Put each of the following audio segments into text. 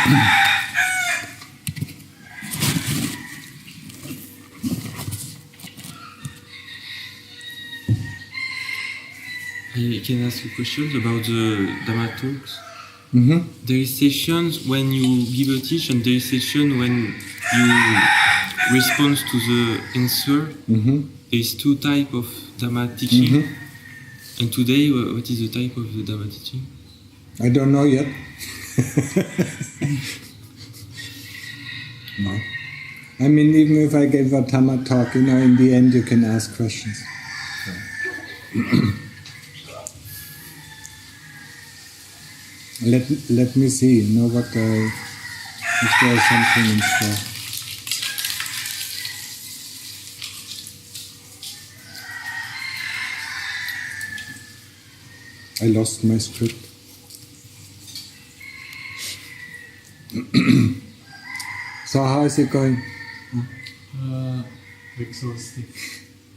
I can ask you questions about the Dhamma Talks. Mm-hmm. There is sessions when you give a teach, and there is session when you respond to the answer. Mm-hmm. There is two types of Dhamma teaching. Mm-hmm. And today, what is the type of the Dhamma teaching? I don't know yet. No. I mean, even if I gave a Dhamma talk, in the end you can ask questions. Let me see, if there is something in store. I lost my script. So how is it going? Exhausting.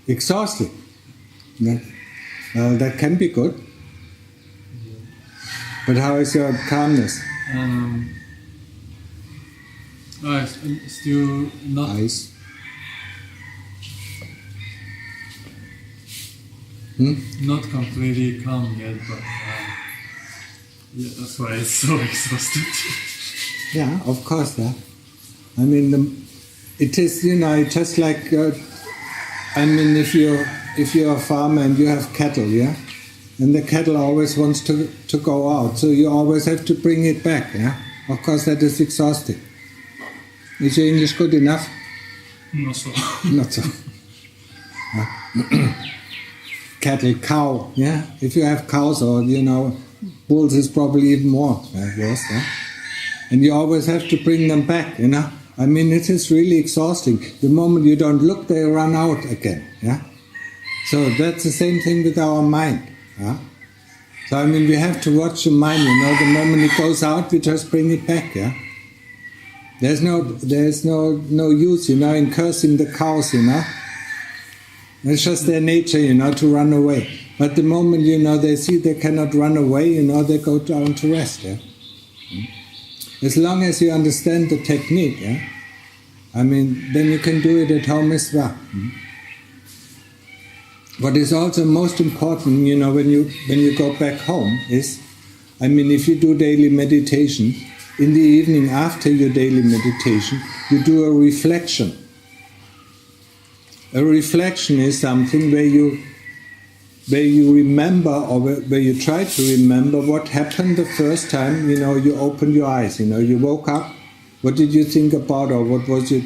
Exhausting? Yeah. Well, that can be good. Yeah. But how is your calmness? Still not. Eyes. Not completely calm yet, but yeah, that's why it's so exhausted. Yeah, of course, yeah. I mean, it is, just like, if you're a farmer and you have cattle, yeah, and the cattle always wants to go out, so you always have to bring it back, yeah. Of course, that is exhausting. Is your English good enough? Not so. Not so. Cattle, cow, yeah. If you have cows or bulls is probably even more worse, yeah. And you always have to bring them back, I mean, it is really exhausting. The moment you don't look, they run out again, yeah. So that's the same thing with our mind, yeah. So I mean, we have to watch the mind. The moment it goes out, we just bring it back, yeah. There's no use, in cursing the cows, It's just their nature, to run away. But the moment, they see they cannot run away, they go down to rest, yeah. As long as you understand the technique, yeah, I mean, then you can do it at home as well. What is also most important, when you go back home is, I mean, if you do daily meditation, in the evening after your daily meditation, you do a reflection. A reflection is something where you remember, or where you try to remember what happened the first time, you opened your eyes, you woke up, what did you think about, or what was it,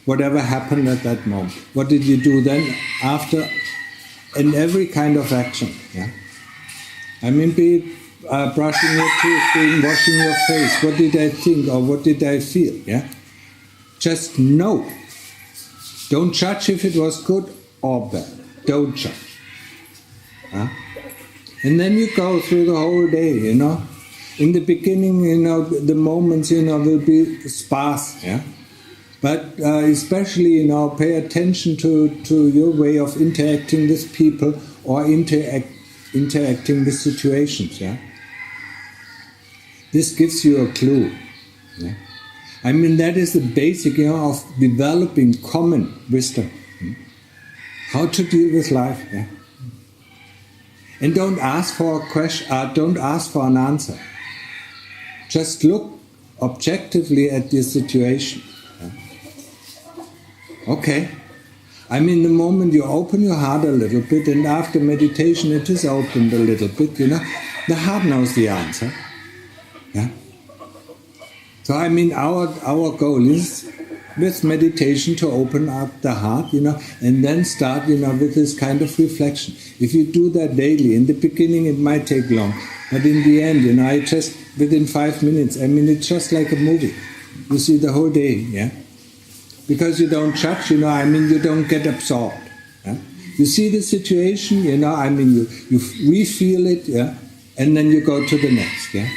whatever happened at that moment. What did you do then after, in every kind of action, yeah? I mean, be it brushing your teeth, being washing your face, what did I think, or what did I feel, yeah? Just know. Don't judge if it was good or bad. Don't judge. And then you go through the whole day, In the beginning, the moments, will be sparse, yeah. But especially, pay attention to your way of interacting with people or interacting with situations, yeah. This gives you a clue, yeah. I mean, that is the basic, of developing common wisdom. How to deal with life, yeah. And don't ask for a question, don't ask for an answer. Just look objectively at the situation. Yeah. Okay. I mean, the moment you open your heart a little bit, and after meditation it is opened a little bit, the heart knows the answer. Yeah. So I mean, our goal is with meditation to open up the heart, and then start, with this kind of reflection. If you do that daily, in the beginning it might take long, but in the end, I just, within 5 minutes, I mean, it's just like a movie. You see the whole day, yeah? Because you don't judge, I mean, you don't get absorbed. Yeah? You see the situation, I mean, you re-feel it, yeah? And then you go to the next, yeah?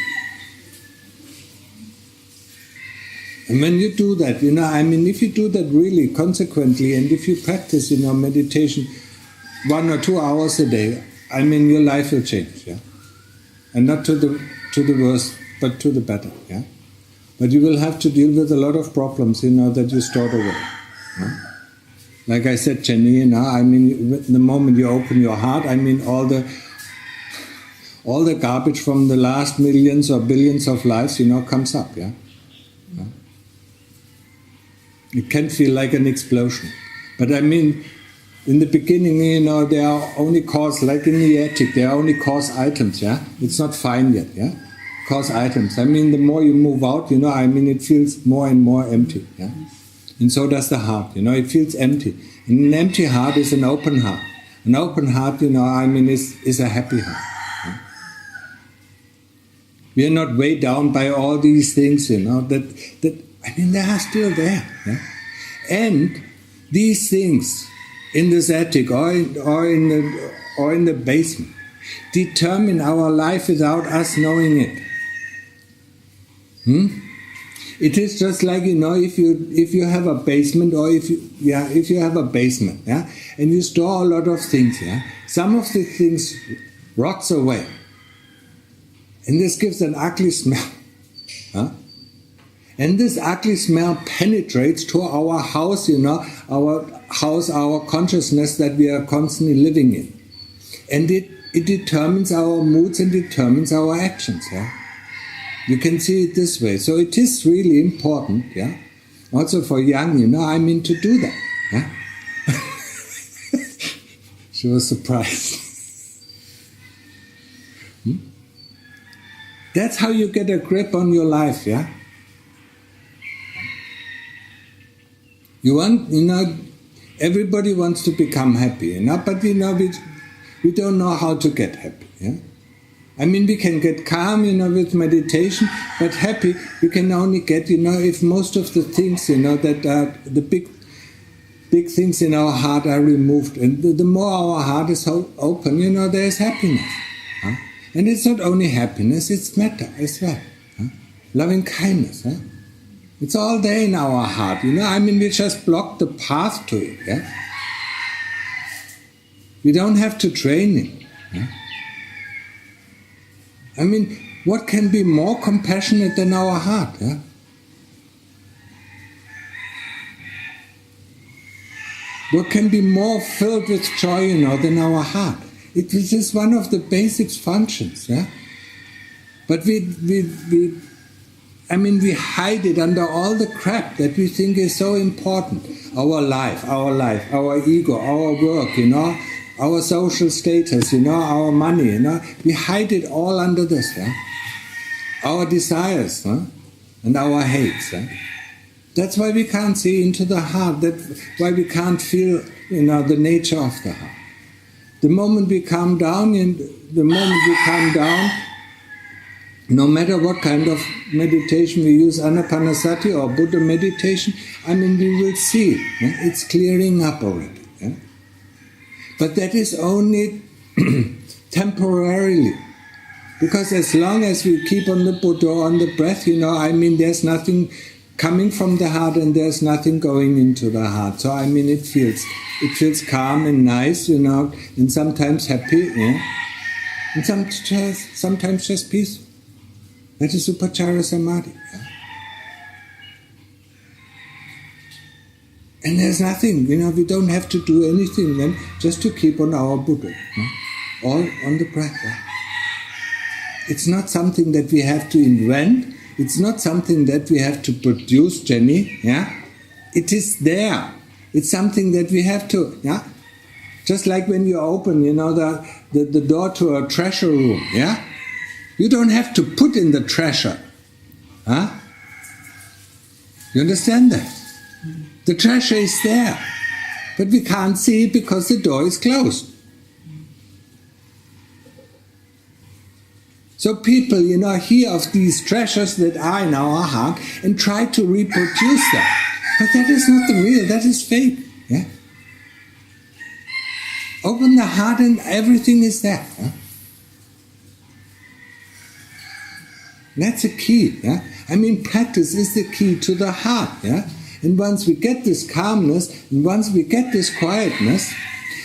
And when you do that, I mean, if you do that really consequently, and if you practice, meditation 1 or 2 hours a day, I mean, your life will change, yeah? And not to the worse, but to the better, yeah? But you will have to deal with a lot of problems, that you stored away. Like I said, Jenny, the moment you open your heart, all the garbage from the last millions or billions of lives, comes up, yeah? It can feel like an explosion. But in the beginning, there are only course, like in the attic, there are only course items, yeah? It's not fine yet, yeah? Course items. The more you move out, it feels more and more empty, yeah? And so does the heart, it feels empty. And an empty heart is an open heart. An open heart, is a happy heart. Yeah? We are not weighed down by all these things, that they are still there. Yeah? And these things in this attic or in the basement determine our life without us knowing it. It is just like, if you have a basement, or if you have a basement, yeah, and you store a lot of things, yeah, some of the things rots away, and this gives an ugly smell, huh? And this ugly smell penetrates to our house, our consciousness that we are constantly living in, and it determines our moods and determines our actions, yeah. You can see it this way. So it is really important, yeah, also for young, to do that. Yeah? She was surprised. That's how you get a grip on your life, yeah. You want, everybody wants to become happy, but we don't know how to get happy, yeah. We can get calm, with meditation, but happy we can only get, if most of the things, that are the big things in our heart are removed. And the more our heart is open, there is happiness. Huh? And it's not only happiness, it's metta as well. Huh? Loving kindness. Huh? It's all there in our heart, we just block the path to it. Yeah? We don't have to train it. Yeah? What can be more compassionate than our heart? Yeah? What can be more filled with joy, than our heart? It is just one of the basic functions. Yeah? But we hide it under all the crap that we think is so important. Our life, our ego, our work, our social status, our money, we hide it all under this, yeah? Our desires, and our hates. Yeah? That's why we can't see into the heart. That's why we can't feel, the nature of the heart. The moment we calm down, no matter what kind of meditation we use, Anapanasati or Buddha meditation, we will see, yeah? It's clearing up already. Yeah? But that is only temporarily. Because as long as we keep on the Buddha, on the breath, there's nothing coming from the heart and there's nothing going into the heart. So, it feels calm and nice, and sometimes happy, yeah? And sometimes just peaceful. That is Upachara Samadhi. Yeah? And there's nothing, we don't have to do anything then, just to keep on our Buddha, all on the breath. It's not something that we have to invent, it's not something that we have to produce, Jenny, yeah? It is there. It's something that we have to, yeah? Just like when you open, the door to a treasure room, yeah? You don't have to put in the treasure, huh? You understand that? The treasure is there, but we can't see it because the door is closed. So people, hear of these treasures that are in our heart and try to reproduce that. But that is not the real, that is fake. Yeah? Open the heart and everything is there. Yeah? That's the key. Yeah? Practice is the key to the heart. Yeah? And once we get this calmness, and once we get this quietness,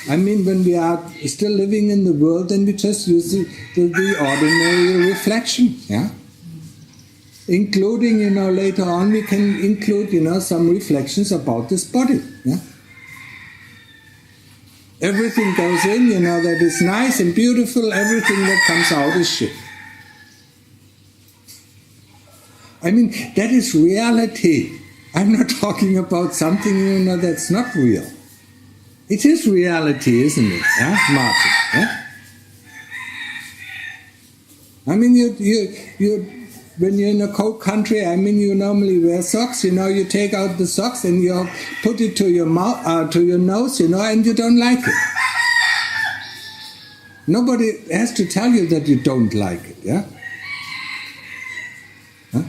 when we are still living in the world, then we just use the ordinary reflection. Yeah? including, later on we can include, some reflections about this body. Yeah? Everything goes in, that is nice and beautiful, everything that comes out is shit. I mean, that is reality. I'm not talking about something, that's not real. It is reality, isn't it, Martin? Yeah? I mean, you when you're in a cold country, I mean, you normally wear socks. You take out the socks and you put it to your mouth, to your nose, and you don't like it. Nobody has to tell you that you don't like it. Yeah. Huh?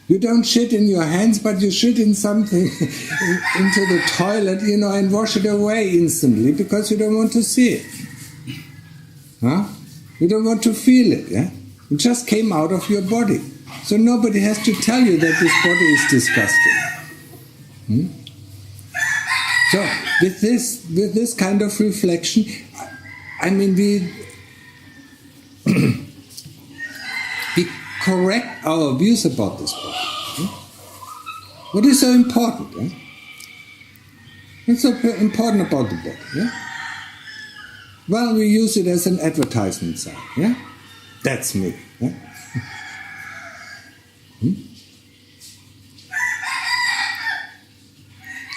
You don't shit in your hands, but you shit in something into the toilet, and wash it away instantly because you don't want to see it. Huh? You don't want to feel it, yeah? It just came out of your body. So nobody has to tell you that this body is disgusting. So with this kind of reflection, I mean, we correct our views about this body. What is so important? What's so important about the body? Yeah? Well, we use it as an advertisement sign. Yeah, that's me. Yeah?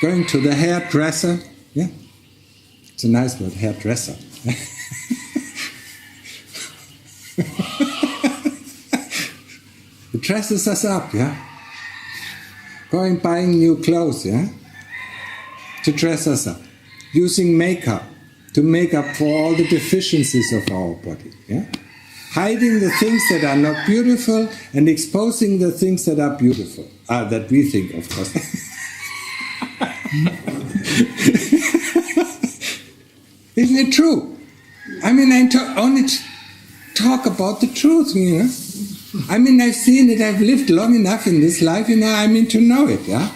Going to the hairdresser. Yeah, it's a nice word, hairdresser. It dresses us up. Yeah, buying new clothes. Yeah, to dress us up, using makeup to make up for all the deficiencies of our body. Yeah? Hiding the things that are not beautiful and exposing the things that are beautiful. That we think, of course. Isn't it true? I mean, I only talk about the truth, I mean, I've seen it, I've lived long enough in this life, I mean, to know it, yeah?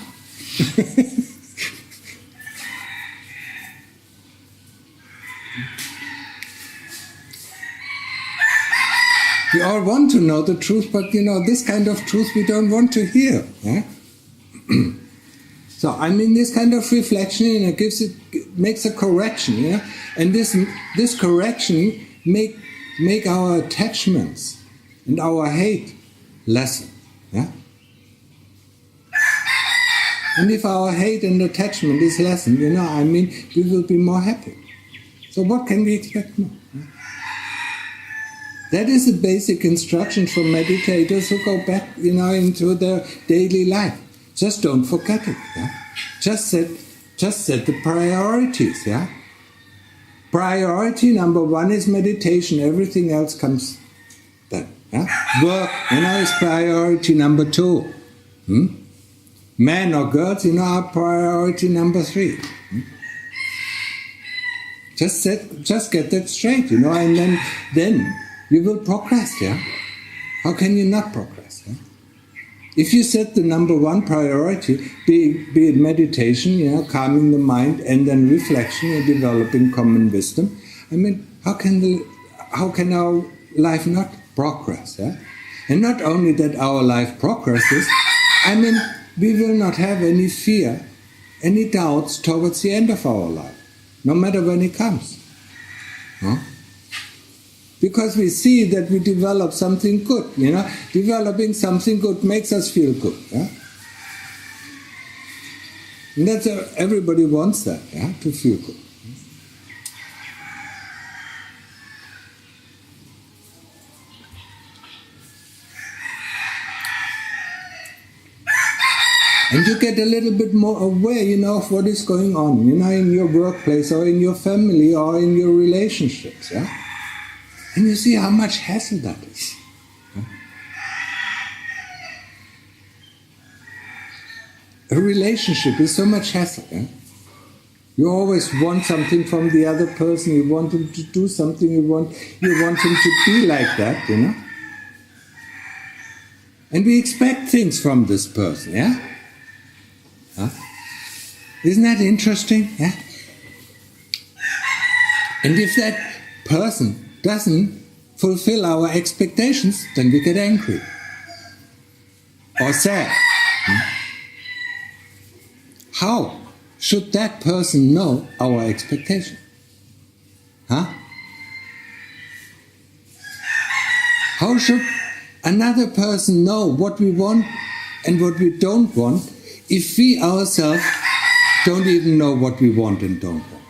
We all want to know the truth, but this kind of truth we don't want to hear. Yeah? So I mean, this kind of reflection makes a correction, yeah? And this correction make our attachments and our hate lessen. Yeah? And if our hate and attachment is lessened, I mean, we will be more happy. So what can we expect more? Yeah? That is a basic instruction for meditators who go back, into their daily life. Just don't forget it. Yeah? Just set the priorities. Yeah. Priority number 1 is meditation. Everything else comes then. Yeah? Work, is priority number 2. Men or girls, are priority number 3. Just get that straight, and then you will progress, yeah? How can you not progress? Yeah? If you set the number 1 priority, be it meditation, calming the mind, and then reflection and developing common wisdom, I mean, how can our life not progress? Yeah? And not only that our life progresses, I mean, we will not have any fear, any doubts towards the end of our life, no matter when it comes. Huh? Because we see that we develop something good, Developing something good makes us feel good, yeah? And that's everybody wants that, yeah, to feel good. And you get a little bit more aware, of what is going on, in your workplace or in your family or in your relationships, yeah? And you see how much hassle that is. A relationship is so much hassle. Yeah? You always want something from the other person. You want him to do something. You want him to be like that, And we expect things from this person, yeah? Huh? Isn't that interesting? Yeah. And if that person doesn't fulfill our expectations, then we get angry or sad. How should that person know our expectation? Huh? How should another person know what we want and what we don't want if we ourselves don't even know what we want and don't want?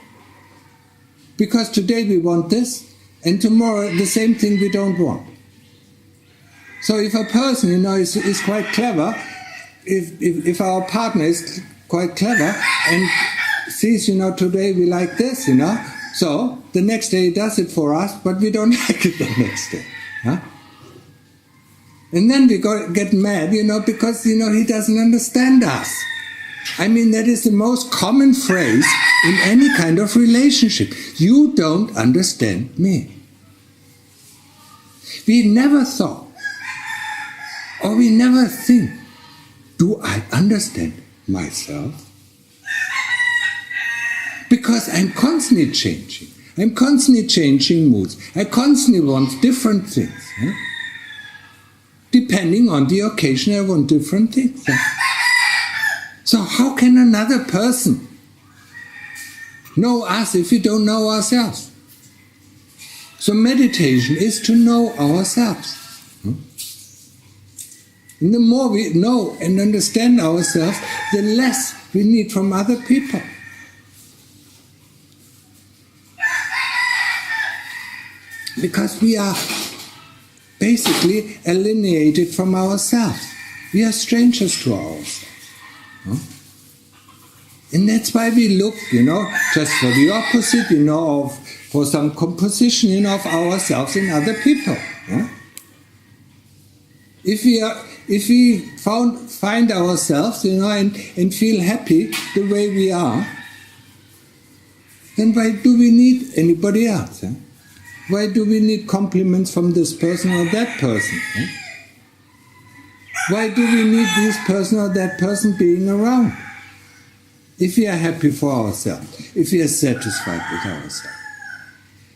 Because today we want this, and tomorrow the same thing we don't want. So if a person, is quite clever, if our partner is quite clever and sees, today we like this, so the next day he does it for us, but we don't like it the next day. Huh? And then we get mad, because, he doesn't understand us. I mean, that is the most common phrase in any kind of relationship. You don't understand me. We never thought, or we never think, do I understand myself? Because I'm constantly changing. I'm constantly changing moods. I constantly want different things. Huh? Depending on the occasion, I want different things. So how can another person know us if we don't know ourselves? So meditation is to know ourselves. And the more we know and understand ourselves, the less we need from other people. Because we are basically alienated from ourselves. We are strangers to ourselves. And that's why we look, just for the opposite, for some composition, of ourselves in other people. If we find ourselves, and feel happy the way we are, then why do we need anybody else? Why do we need compliments from this person or that person? Why do we need this person or that person being around? If we are happy for ourselves, if we are satisfied with ourselves.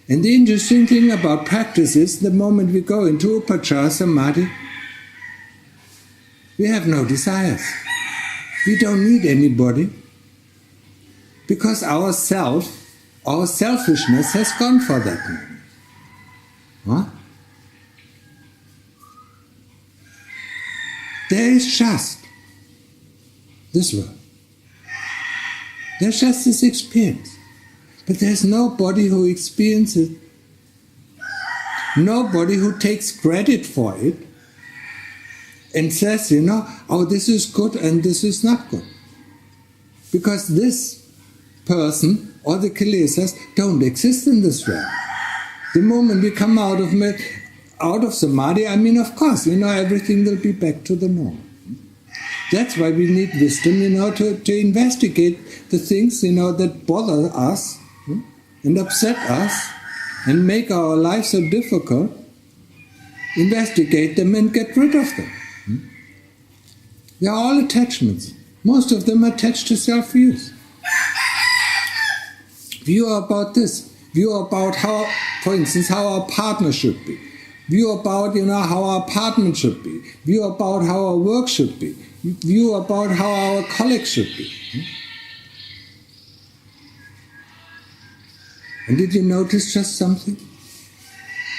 And the interesting thing about practice is, the moment we go into Upachara Samadhi, we have no desires. We don't need anybody, because our selfishness has gone for that moment. Huh? There is just this world. There's just this experience. But there's nobody who experiences it. Nobody who takes credit for it and says, oh, this is good and this is not good. Because this person or the kilesas don't exist in this realm. The moment we come out of samadhi, of course, everything will be back to the normal. That's why we need wisdom, to investigate the things, that bother us and upset us and make our lives so difficult. Investigate them and get rid of them. They are all attachments. Most of them are attached to self-use. View about this. View about how, for instance, how our partner should be. View about, how our apartment should be. View about how our work should be. View about how our colleagues should be. And did you notice just something?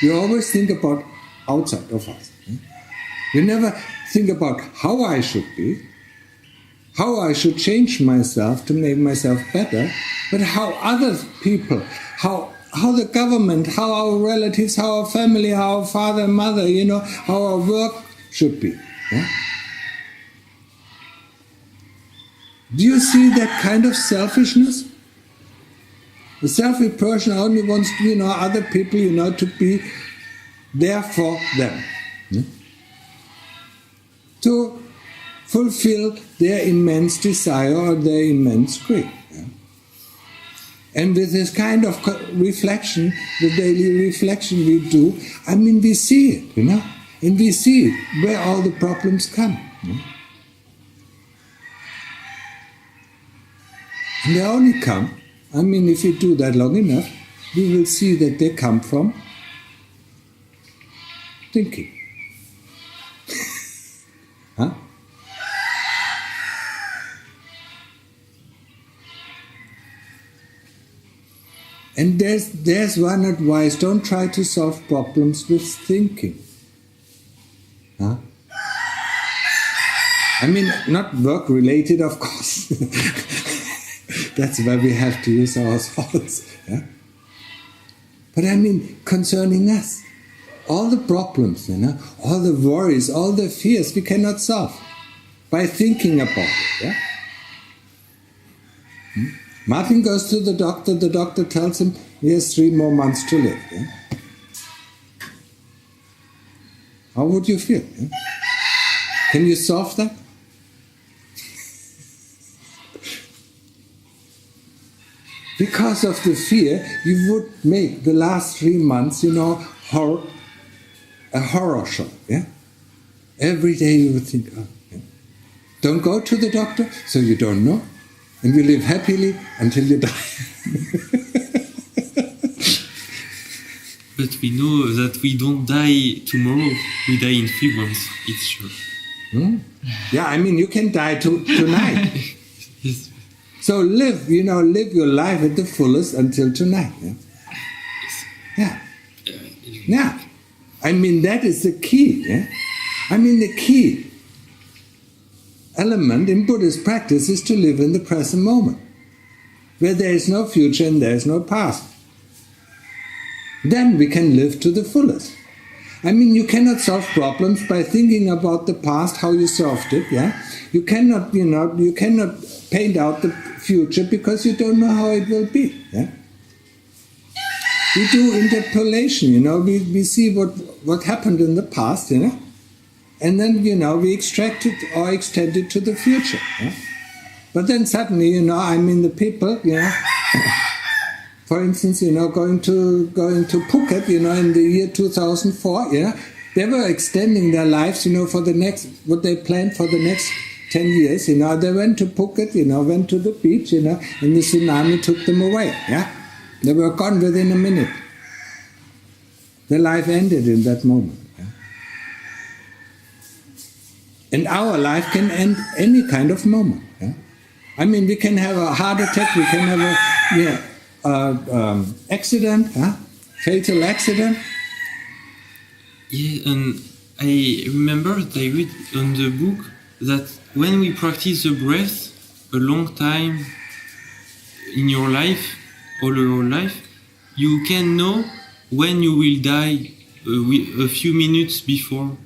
We always think about outside of us. We never think about how I should be, how I should change myself to make myself better, but how other people, how the government, how our relatives, how our family, how our father and mother, how our work should be. Yeah? Do you see that kind of selfishness? The selfish person only wants, other people, to be there for them. Yeah? To fulfill their immense desire or their immense greed. Yeah? And with this kind of reflection, the daily reflection we do, we see it, and we see where all the problems come. And they only come, if you do that long enough, you will see that they come from thinking. Huh? And there's one advice: don't try to solve problems with thinking. Huh? I mean, not work-related, of course. That's where we have to use our thoughts. Yeah? But I mean, concerning us, all the problems, all the worries, all the fears, we cannot solve by thinking about it. Yeah? Martin goes to the doctor tells him he has 3 more months to live. Yeah? How would you feel? Yeah? Can you solve that? Because of the fear, you would make the last 3 months, a horror show. Yeah? Every day you would think, oh, yeah. Don't go to the doctor, so you don't know. And you live happily until you die. But we know that we don't die tomorrow, we die in 3 months, it's sure. Yeah, I mean, you can die tonight. Yes. So live your life at the fullest until tonight. Yeah? Yeah. I mean, that is the key. Yeah? I mean, the key element in Buddhist practice is to live in the present moment, where there is no future and there is no past. Then we can live to the fullest. I mean, you cannot solve problems by thinking about the past, how you solved it. Yeah, you cannot paint out the future because you don't know how it will be. Yeah, we do interpolation. We see what happened in the past. And then, we extract it or extend it to the future. Yeah? But then suddenly, the people, for instance, going to Phuket, in the year 2004, they were extending their lives, for the next, what they planned for the next 10 years, they went to Phuket, went to the beach, and the tsunami took them away, They were gone within a minute. Their life ended in that moment. And our life can end any kind of moment. Yeah? I mean, we can have a heart attack, we can have a accident, fatal accident. Yeah, and I remember that I read on the book that when we practice the breath a long time in your life, all your life, you can know when you will die a few minutes before.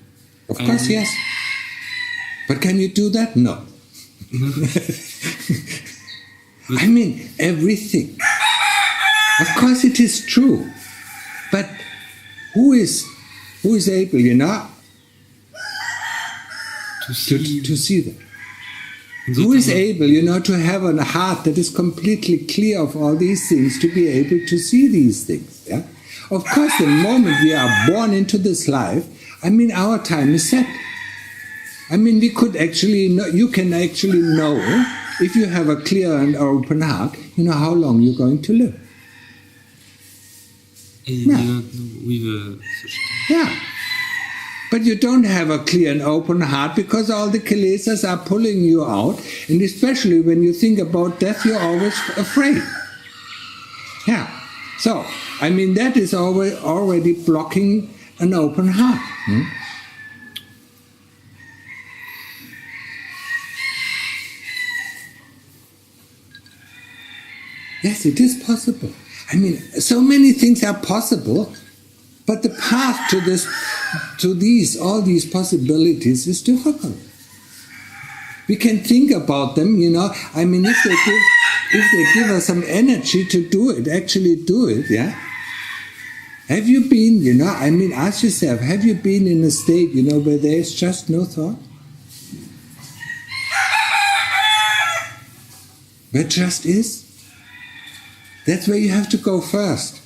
Of course, yes. But can you do that? No. I mean, everything. Of course it is true. But who is able, to see that? Who is able, to have a heart that is completely clear of all these things, to be able to see these things? Yeah? Of course, the moment we are born into this life, our time is set. We could actually know, you can actually know, if you have a clear and open heart, how long you're going to live. Yeah. But you don't have a clear and open heart because all the kilesas are pulling you out, and especially when you think about death, you're always afraid. Yeah. So, that is already blocking an open heart. Yes, it is possible. So many things are possible, but the path to all these possibilities is difficult. We can think about them, if they give us some energy to do it, actually do it, yeah? Have you been, ask yourself, have you been in a state, where there is just no thought? Where just is? That's where you have to go first.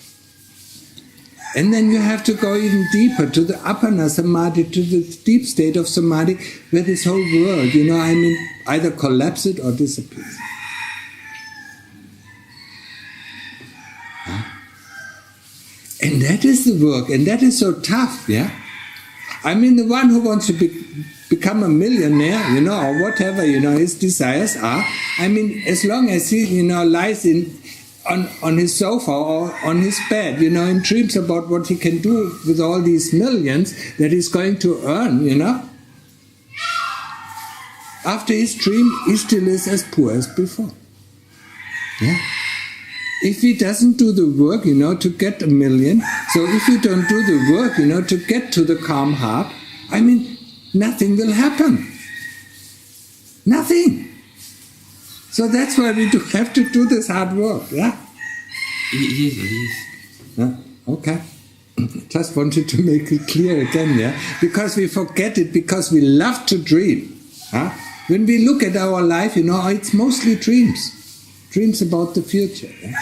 And then you have to go even deeper to the Appana Samadhi, to the deep state of Samadhi, where this whole world, either collapses or disappears. And that is the work, and that is so tough, yeah? I mean, the one who wants to become a millionaire, or whatever, his desires are, I mean, as long as he, lies on his sofa or on his bed, and dreams about what he can do with all these millions that he's going to earn, after his dream, he still is as poor as before. Yeah? If he doesn't do the work, to get $1 million, so if you don't do the work, to get to the calm heart, I mean, nothing will happen. Nothing. So that's why we have to do this hard work, yeah? Yes, it is. Yeah? Okay. Just wanted to make it clear again, yeah? Because we forget it, because we love to dream. Huh? When we look at our life, it's mostly dreams. Dreams about the future. Yeah?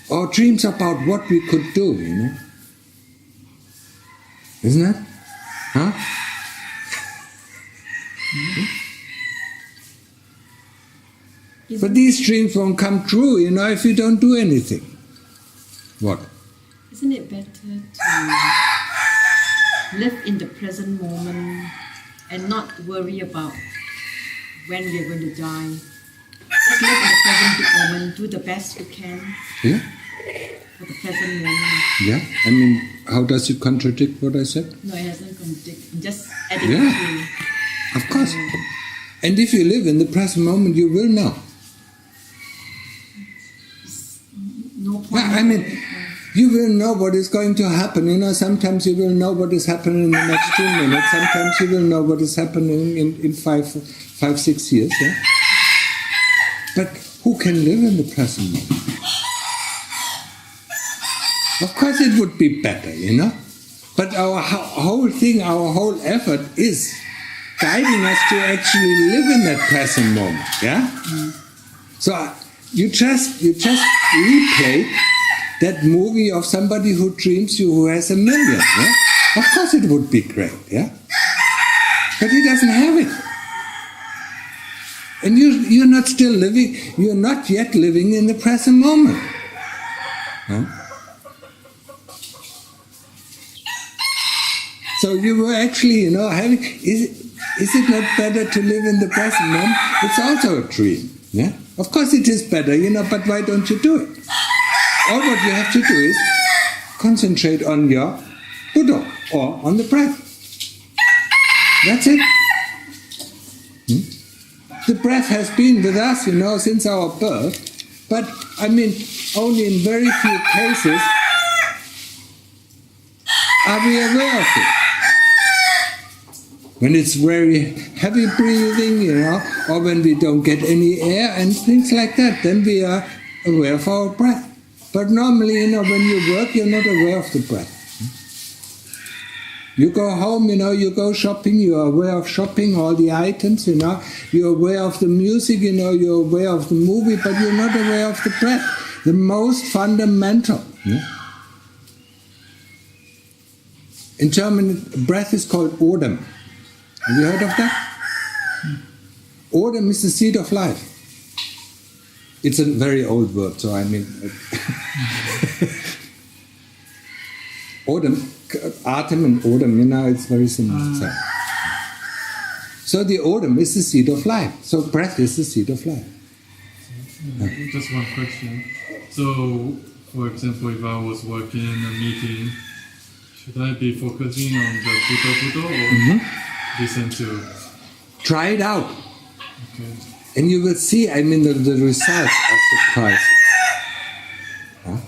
Or dreams about what we could do, Isn't it? Huh? But these dreams won't come true, if you don't do anything. What? Isn't it better to live in the present moment and not worry about when we're going to die? Just live in the present moment, do the best we can. Yeah? For the present moment. Yeah? I mean, how does it contradict what I said? No, it doesn't contradict. I'm just adding Yeah. to. Of course. And if you live in the present moment, you will know. No point. Yeah, I mean, you will know what is going to happen. Sometimes you will know what is happening in the next 2 minutes. Sometimes you will know what is happening in 5-6 years. Yeah? But who can live in the present moment? Of course it would be better, But our whole thing, our whole effort is guiding us to actually live in that present moment, yeah? So you just replay that movie of somebody who dreams you who has $1 million, yeah? Of course it would be great, yeah? But he doesn't have it. And you're not yet living in the present moment. Huh? So you were actually, having, is it not better to live in the present moment? It's also a dream, yeah? Of course it is better, but why don't you do it? All what you have to do is concentrate on your Buddha or on the breath. That's it. The breath has been with us, since our birth, but I mean, only in very few cases are we aware of it. When it's very heavy breathing, or when we don't get any air and things like that, then we are aware of our breath. But normally, when you work, you're not aware of the breath. You go home, you go shopping, you're aware of shopping, all the items, you're aware of the music, you're aware of the movie, but you're not aware of the breath, the most fundamental. Yeah? In German, breath is called Odem. Have you heard of that? Odem is the seed of life. It's a very old word, so I mean... Odem, Atem and Odem, it's very similar. So the Odem is the seed of life. So breath is the seed of life. Just one question. So, for example, if I was working in a meeting, should I be focusing on the Buddha or listen to? Try it out. Okay. And you will see, the results are surprising. Huh?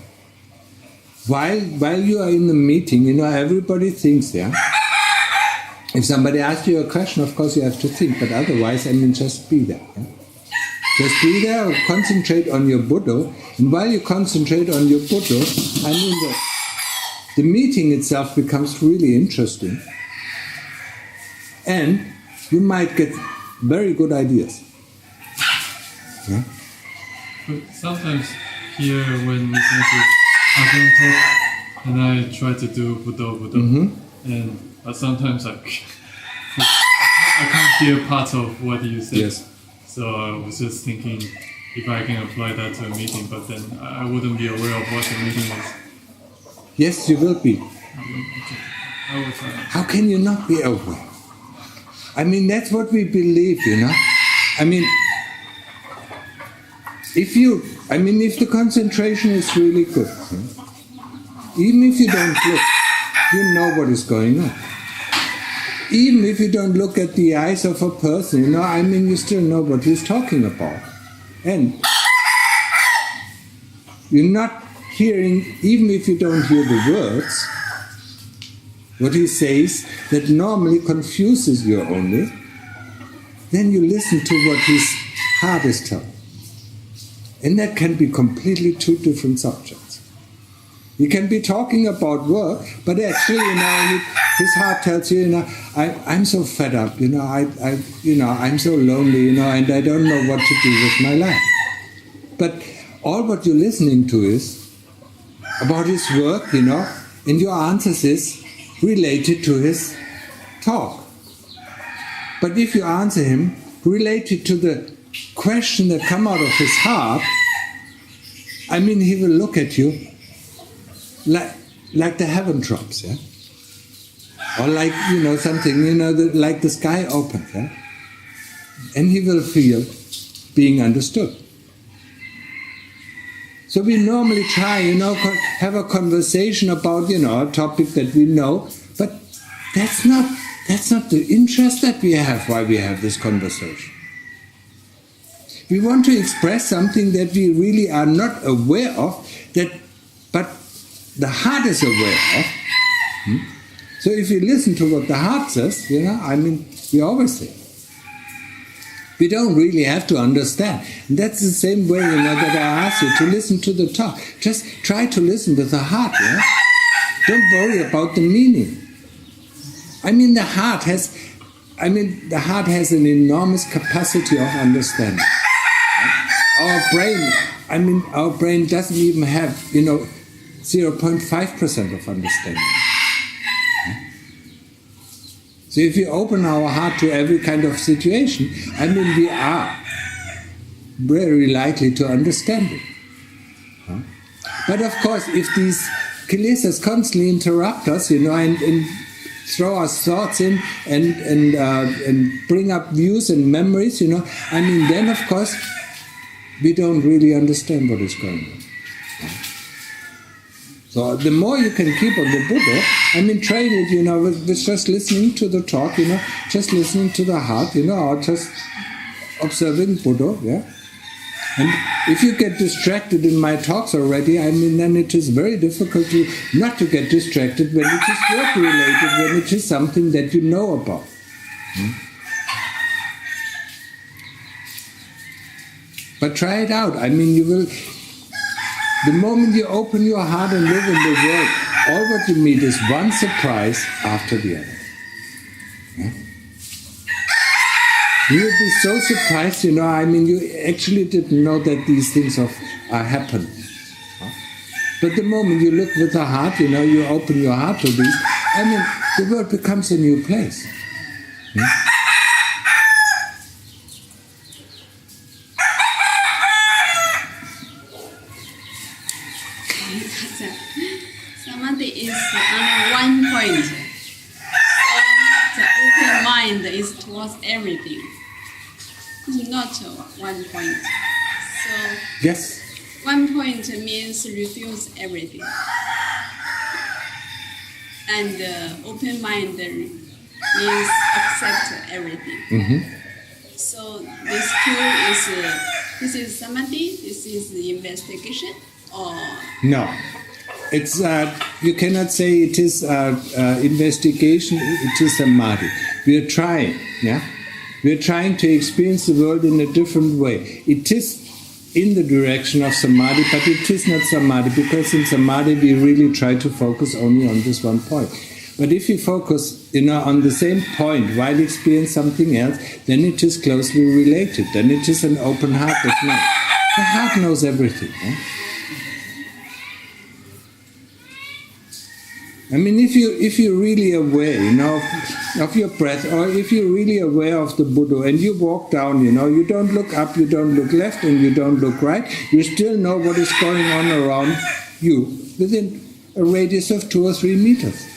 While you are in the meeting, everybody thinks, yeah? If somebody asks you a question, of course you have to think, but otherwise, just be there. Yeah? Just be there or concentrate on your Buddha, and while you concentrate on your Buddha, the meeting itself becomes really interesting, and you might get very good ideas. Yeah? But sometimes here when listening to Ajahn talk, and I try to do Buddha, and sometimes I can't hear parts of what you said. Yes. So I was just thinking if I can apply that to a meeting, but then I wouldn't be aware of what the meeting is. Yes, you will be. Okay. I will try. How can you not be aware? I mean, that's what we believe, I mean, if the concentration is really good, even if you don't look, you know what is going on. Even if you don't look at the eyes of a person, you still know what he's talking about. And you're not hearing, even if you don't hear the words, what he says that normally confuses you only, then you listen to what his heart is telling. And that can be completely two different subjects. You can be talking about work, but actually, his heart tells you, I'm so fed up, I'm so lonely, and I don't know what to do with my life. But all what you're listening to is about his work, and your answers is related to his talk. But if you answer him related to the question that come out of his heart, he will look at you like the heaven drops, yeah? Or like, something, like the sky opens, yeah? And he will feel being understood. So we normally try, have a conversation about, a topic that we know, but that's not the interest that we have while we have this conversation. We want to express something that we really are not aware of, but the heart is aware of. So if you listen to what the heart says, we always say, we don't really have to understand. And that's the same way, that I ask you to listen to the talk. Just try to listen with the heart, yeah? Don't worry about the meaning. The heart has an enormous capacity of understanding. Our brain doesn't even have, 0.5% of understanding. So if you open our heart to every kind of situation, we are very likely to understand it. But of course, if these kilesas constantly interrupt us, and throw our thoughts in and bring up views and memories, then of course we don't really understand what is going on. So the more you can keep on the Buddha, train it, with just listening to the talk, just listening to the heart, or just observing Buddha, yeah. And if you get distracted in my talks already, then it is very difficult not to get distracted when it is work-related, when it is something that you know about. But try it out. You will... The moment you open your heart and live in the world, all what you meet is one surprise after the other. Yeah? You'll be so surprised, you actually didn't know that these things are happening. But the moment you look with the heart, you open your heart to these, the world becomes a new place. Yeah? Samadhi is on one point. So the open mind is towards everything. It's not one point. So yes. One point means refuse everything. And open mind means accept everything. Mm-hmm. So this two is this is samadhi, this is the investigation, or no. It's you cannot say it is investigation. It is samadhi. We are trying, yeah. We are trying to experience the world in a different way. It is in the direction of samadhi, but it is not samadhi, because in samadhi we really try to focus only on this one point. But if you focus, on the same point while you experience something else, then it is closely related. Then it is an open heart that knows. The heart knows everything. Yeah? If you're really aware, of your breath, or if you're really aware of the Buddha, and you walk down, you don't look up, you don't look left, and you don't look right, you still know what is going on around you within a radius of 2 or 3 meters.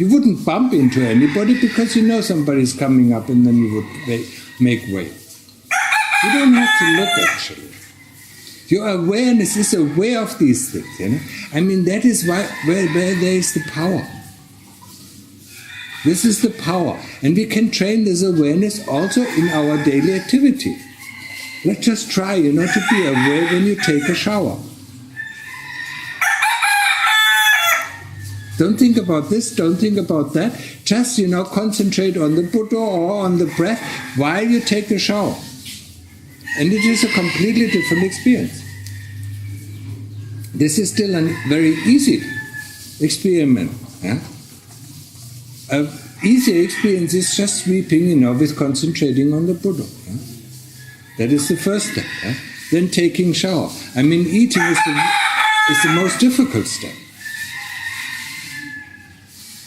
You wouldn't bump into anybody because you know somebody's coming up and then you would make way. You don't have to look actually. Your awareness is aware of these things, you know. I mean, that is where there is the power. This is the power. And we can train this awareness also in our daily activity. Let's just try, you know, to be aware when you take a shower. Don't think about this, don't think about that. Just, you know, concentrate on the Buddha or on the breath while you take a shower. And it is a completely different experience. This is still a very easy experiment. Yeah? An easy experience is just sweeping, you know, with concentrating on the Buddha. Yeah? That is the first step. Yeah? Then taking shower. I mean, eating is the most difficult step.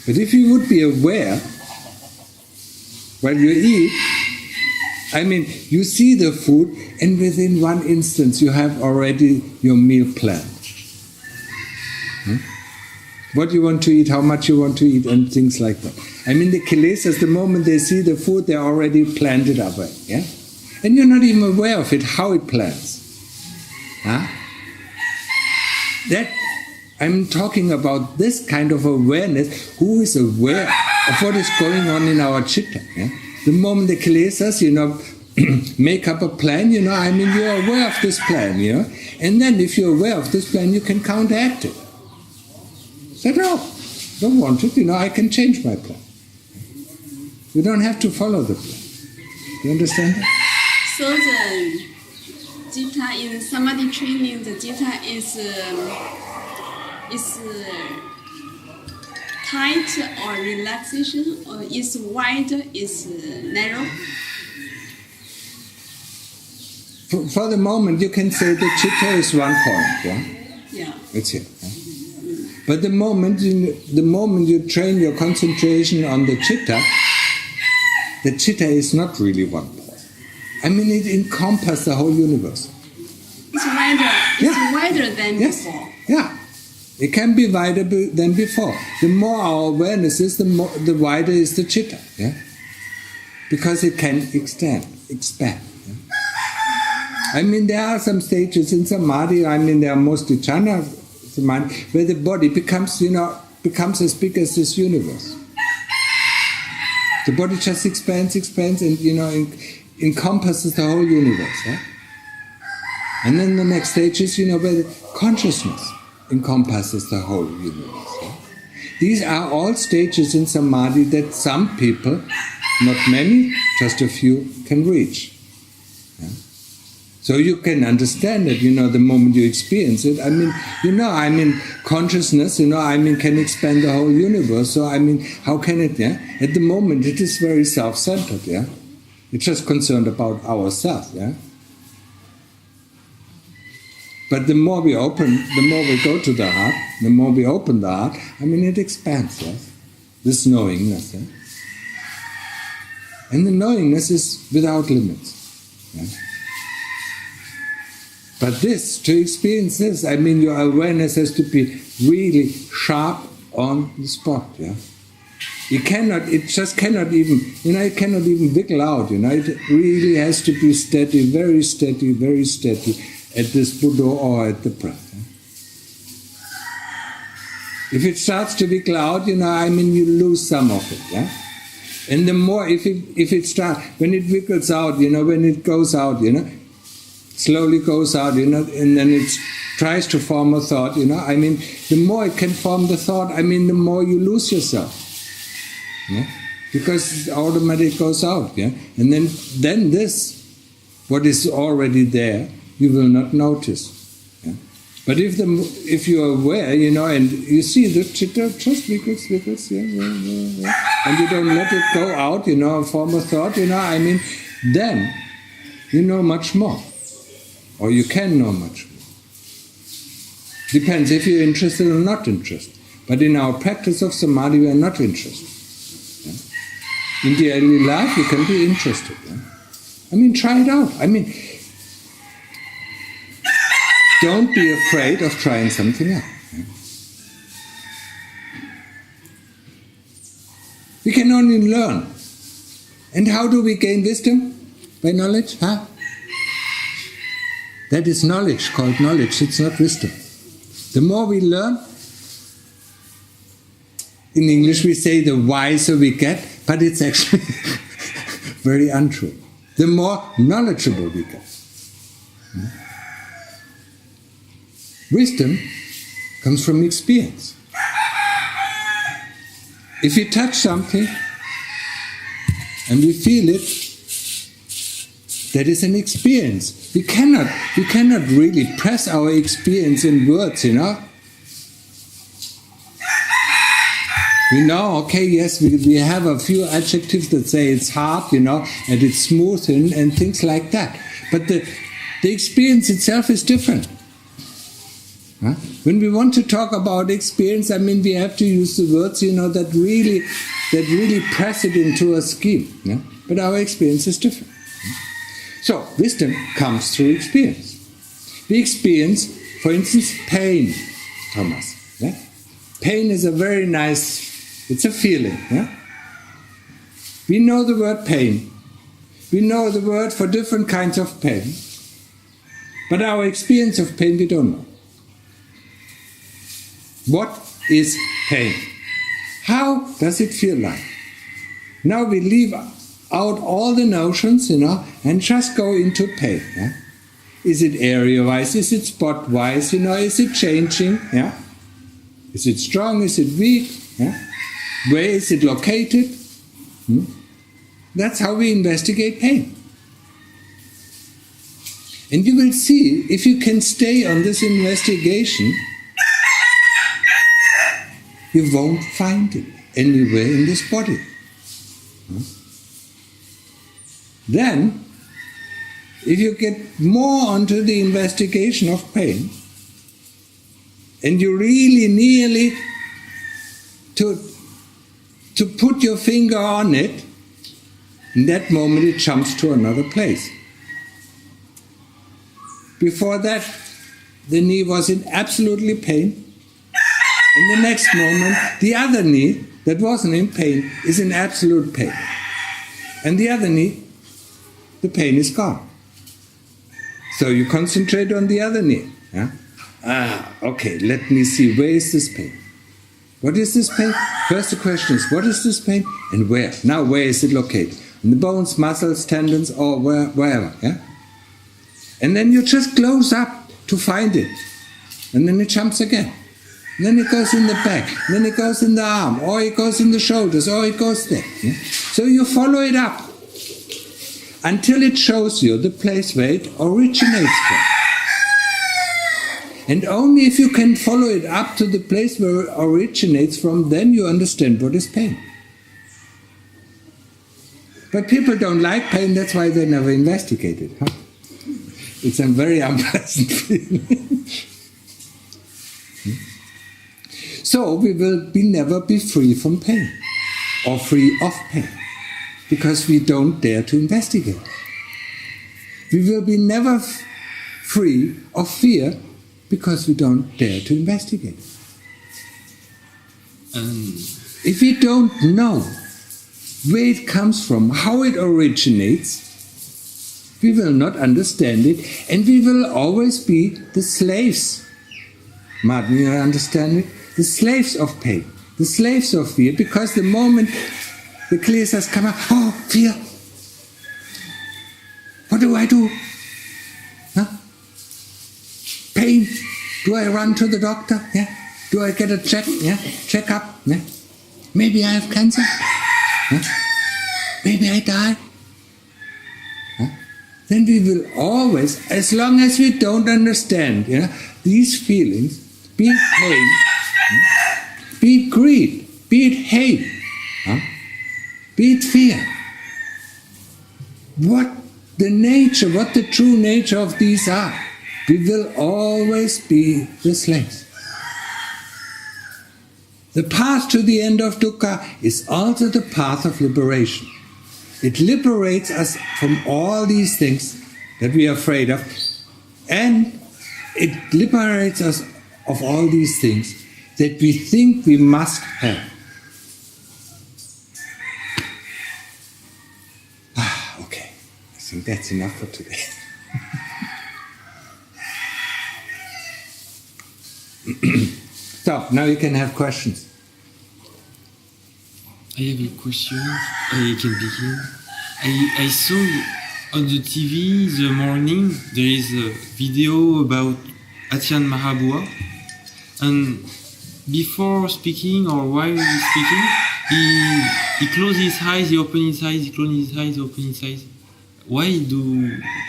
But if you would be aware while you eat, I mean, you see the food and within one instance you have already your meal planned. What you want to eat, how much you want to eat, and things like that. I mean, the kilesas, the moment they see the food, they already planned it up. Yeah? And you're not even aware of it, how it plans. Huh? That, I'm talking about this kind of awareness, who is aware of what is going on in our chitta. Yeah? The moment the kilesas, you know, make up a plan, you know, I mean, you're aware of this plan, you know, and then if you're aware of this plan, you can counteract it. Say, no, don't want it, you know, I can change my plan. You don't have to follow the plan. You understand that? So the jitta in samadhi training, the jitta is tight or relaxation, or is wide, is narrow? For the moment, you can say the chitta is 1 point. Yeah. Yeah. It's here. Yeah? But the moment you train your concentration on the chitta is not really 1 point. I mean, it encompasses the whole universe. It's wider. It's wider than before. Yeah. It can be wider than before. The more our awareness is, the wider is the chitta. Yeah? Because it can expand. Yeah? I mean, there are some stages in samadhi, I mean, there are mostly jhana samadhi, where the body becomes as big as this universe. The body just expands, and, you know, encompasses the whole universe. Yeah? And then the next stage is, you know, where the consciousness encompasses the whole universe. Yeah? These are all stages in samadhi that some people, not many, just a few, can reach. Yeah? So you can understand it, you know, the moment you experience it. I mean, you know, consciousness, you know, can expand the whole universe. So, how can it, yeah? At the moment, it is very self-centered, yeah? It's just concerned about ourselves, yeah? But the more we open, the more we go to the heart, the more we open the heart, it expands, yes? This knowingness, yeah? And the knowingness is without limits, yeah? But to experience this, your awareness has to be really sharp on the spot, yeah? It cannot even wiggle out, you know? It really has to be steady, very steady, at this Buddha or at the breath. Yeah? If it starts to wiggle out, you know, you lose some of it, yeah? And the more, if it starts, when it wiggles out, you know, when it goes out, you know, slowly goes out, you know, and then it tries to form a thought, you know, the more it can form the thought, the more you lose yourself. Yeah? Because it automatically goes out, yeah? And then this, what is already there, you will not notice. Yeah? But if you are aware, you know, and you see the chitta just wiggles, yeah, and you don't let it go out, you know, form a thought, you know, then you know much more. Or you can know much more. Depends if you're interested or not interested. But in our practice of samadhi, we are not interested. Yeah? In daily life, you can be interested. Yeah? Try it out. Don't be afraid of trying something out. Yeah? We can only learn. And how do we gain wisdom? By knowledge? Huh? That is knowledge, called knowledge. It's not wisdom. The more we learn, in English we say the wiser we get, but it's actually very untrue. The more knowledgeable we get. Wisdom comes from experience. If we touch something and we feel it, that is an experience. We cannot really press our experience in words, you know. We know, okay, yes, we have a few adjectives that say it's hard, you know, and it's smooth and things like that. But the experience itself is different. Huh? When we want to talk about experience, I mean, we have to use the words, you know, that really press it into a scheme. Yeah? But our experience is different. So, wisdom comes through experience. We experience, for instance, pain, Thomas. Yeah? Pain is a very nice, it's a feeling. Yeah? We know the word pain. We know the word for different kinds of pain. But our experience of pain we don't know. What is pain? How does it feel like? Now we leave out all the notions, you know, and just go into pain. Yeah? Is it area-wise? Is it spot-wise? You know, is it changing? Yeah? Is it strong? Is it weak? Yeah? Where is it located? That's how we investigate pain. And you will see, if you can stay on this investigation, you won't find it anywhere in this body. Then, if you get more onto the investigation of pain, and you really nearly to put your finger on it, in that moment it jumps to another place. Before that, the knee was in absolutely pain. And the next moment, the other knee that wasn't in pain is in absolute pain. And the other knee, the pain is gone. So you concentrate on the other knee. Yeah? Okay, let me see, where is this pain? What is this pain? First the question is, what is this pain and where? Now, where is it located? In the bones, muscles, tendons, or wherever. Yeah? And then you just close up to find it. And then it jumps again. And then it goes in the back, then it goes in the arm, or it goes in the shoulders, or it goes there. Yeah? So you follow it up until it shows you the place where it originates from. And only if you can follow it up to the place where it originates from, then you understand what is pain. But people don't like pain, that's why they never investigate it. Huh? It's a very unpleasant feeling. So we will never be free from pain, or free of pain, because we don't dare to investigate. We will be never free of fear, because we don't dare to investigate. If we don't know where it comes from, how it originates, we will not understand it, and we will always be the slaves. Martin, you understand it? The slaves of pain, the slaves of fear, because the moment the kleshas come up, oh, fear. What do I do? Huh? Pain. Do I run to the doctor? Yeah. Do I get a check? Yeah. Check up? Yeah. Maybe I have cancer. Huh? Maybe I die. Huh? Then we will always, as long as we don't understand, these feelings, be it pain, be it greed, be it hate, be it fear, what the true nature of these are, we will always be the slaves. The path to the end of dukkha is also the path of liberation. It liberates us from all these things that we are afraid of, and it liberates us of all these things that we think we must have. think that's enough for today. So, now you can have questions. I have a question. I can begin. I saw on the TV the morning there is a video about Ajahn Mahabua, and before speaking or while speaking, he closed his eyes, he opened his eyes, he closed his eyes, opened his eyes. Why do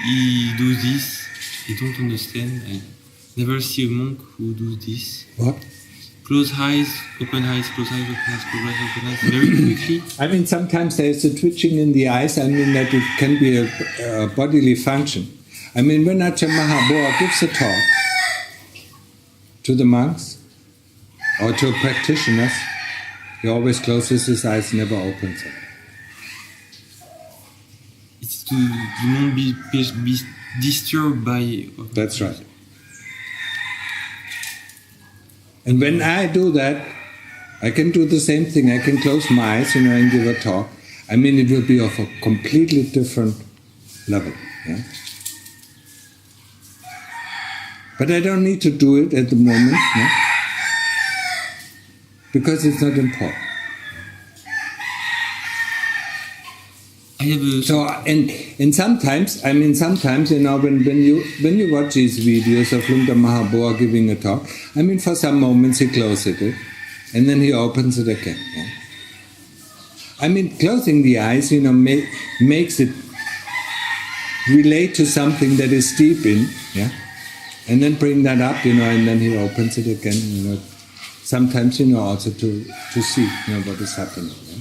he do this? I don't understand. I never see a monk who do this. What? Close eyes, open eyes, close eyes, open eyes, close eyes, open eyes, very quickly. I mean, sometimes there's a twitching in the eyes. I mean, that it can be a bodily function. I mean, when Ajahn Mahabua gives a talk to the monks or to practitioners, he always closes his eyes, never opens them. It's to not be disturbed by... That's right. And when I do that, I can do the same thing. I can close my eyes, and give a talk. I mean, it will be of a completely different level. Yeah? But I don't need to do it at the moment, no? Because it's not important. I have a... So, and sometimes, when you watch these videos of Lungta Mahabua giving a talk, I mean, for some moments he closes it, and then he opens it again. Yeah? I mean, closing the eyes, makes it relate to something that is deep in, yeah, and then bring that up, and then he opens it again, Sometimes, also to see, what is happening. Yeah?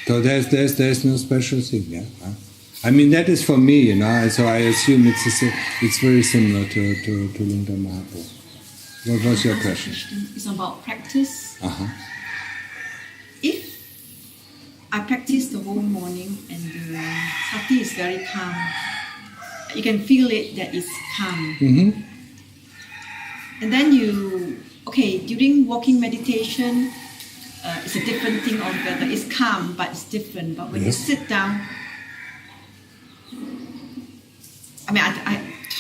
So there's no special thing, yeah. I mean, that is for me, So I assume it's very similar to Lungta Mahabua. What was your question? It's about practice. If I practice the whole morning and the sati is very calm, you can feel it that it's calm. Mm-hmm. And then during walking meditation, it's a different thing altogether. It's calm, but it's different. But when you sit down, I mean,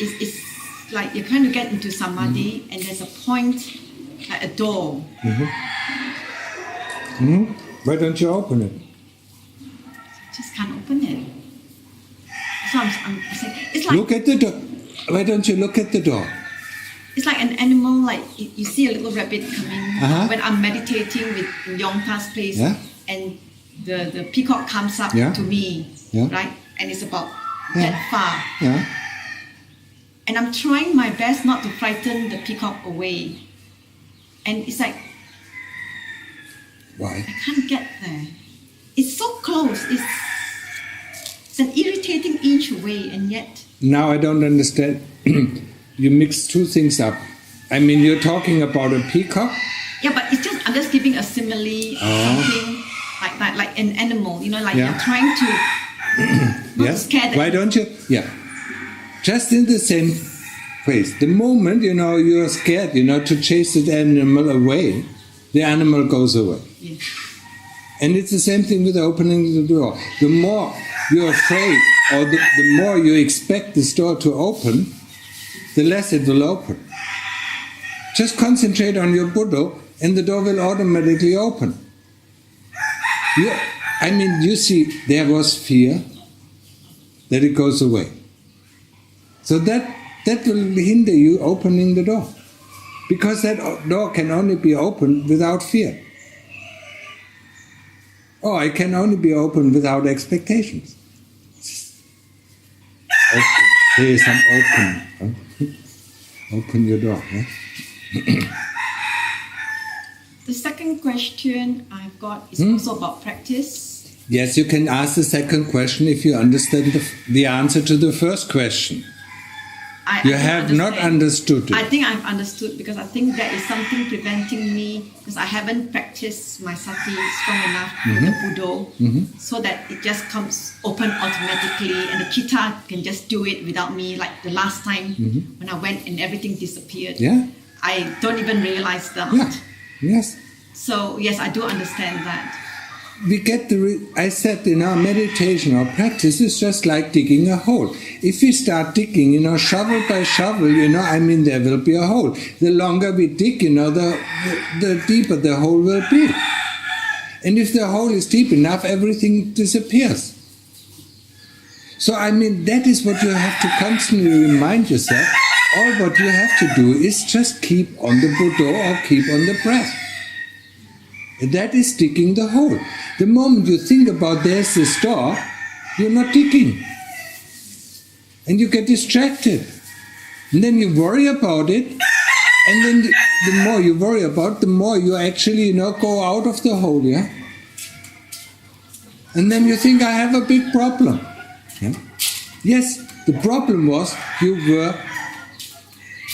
it's like you're trying to get into samadhi, and there's a point, like a door. Mm-hmm. Mm-hmm. Why don't you open it? Just can't open it. So I'm saying, it's like... Look at the door. Why don't you look at the door? It's like an animal, like you see a little rabbit coming when I'm meditating with Yongta's place, and the peacock comes up to me, right? And it's about that far. Yeah. And I'm trying my best not to frighten the peacock away. And it's like, why? I can't get there. It's so close. It's an irritating inch away, and yet... Now I don't understand. You mix two things up. I mean, you're talking about a peacock? Yeah, but I'm just giving a simile, something like an animal, you're trying to not scare them. Why don't you? Yeah. Just in the same place. The moment, you're scared, to chase the animal away, the animal goes away. Yeah. And it's the same thing with opening the door. The more you're afraid, or the more you expect this door to open, the less it will open. Just concentrate on your Buddha, and the door will automatically open. You see, there was fear, that it goes away. So that will hinder you opening the door. Because that door can only be opened without fear. Or it can only be opened without expectations. Open. There is some open. Huh? Open your door. Huh? The second question I've got is also about practice. Yes, you can ask the second question if you understand the answer to the first question. You have not understood it. I think I've understood, because I think there is something preventing me, because I haven't practiced my sati strong enough with the Buddha, so that it just comes open automatically, and the chitta can just do it without me, like the last time when I went and everything disappeared. Yeah. I don't even realize that. Yeah. Yes. So yes, I do understand that. we get I said, meditation or practice is just like digging a hole. If we start digging, shovel by shovel, there will be a hole. The longer we dig, the deeper the hole will be. And if the hole is deep enough, everything disappears. So, that is what you have to constantly remind yourself. All what you have to do is just keep on the Buddha or keep on the breath. That is digging the hole. The moment you think about there's this door, you're not digging. And you get distracted. And then you worry about it. And then the more you worry about it, the more you actually, go out of the hole, yeah? And then you think, I have a big problem. Yeah? Yes, the problem was you were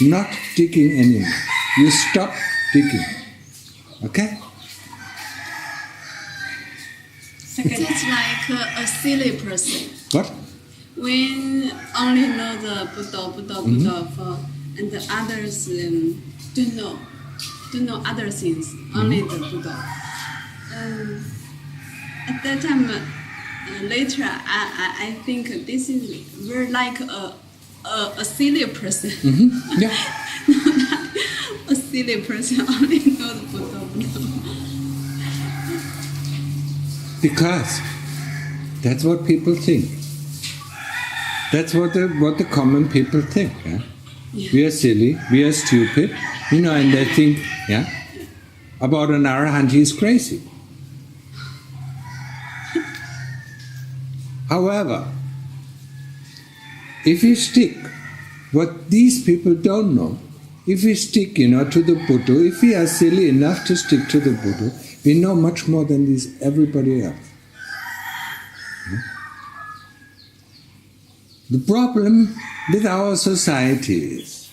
not digging anymore. You stopped digging. Okay? It's like a silly person. What? When only know the Buddha, and the others don't know other things, only the Buddha. At that time, later, I think this is very like a silly person. Yeah. A silly person only know the Buddha. Because that's what people think. That's what the common people think. Yeah? Yeah. We are silly, we are stupid, and they think, about an arahant, he is crazy. However, if we stick what these people don't know, if we stick, to the Buddha, if we are silly enough to stick to the Buddha, we know much more than everybody else. The problem with our society is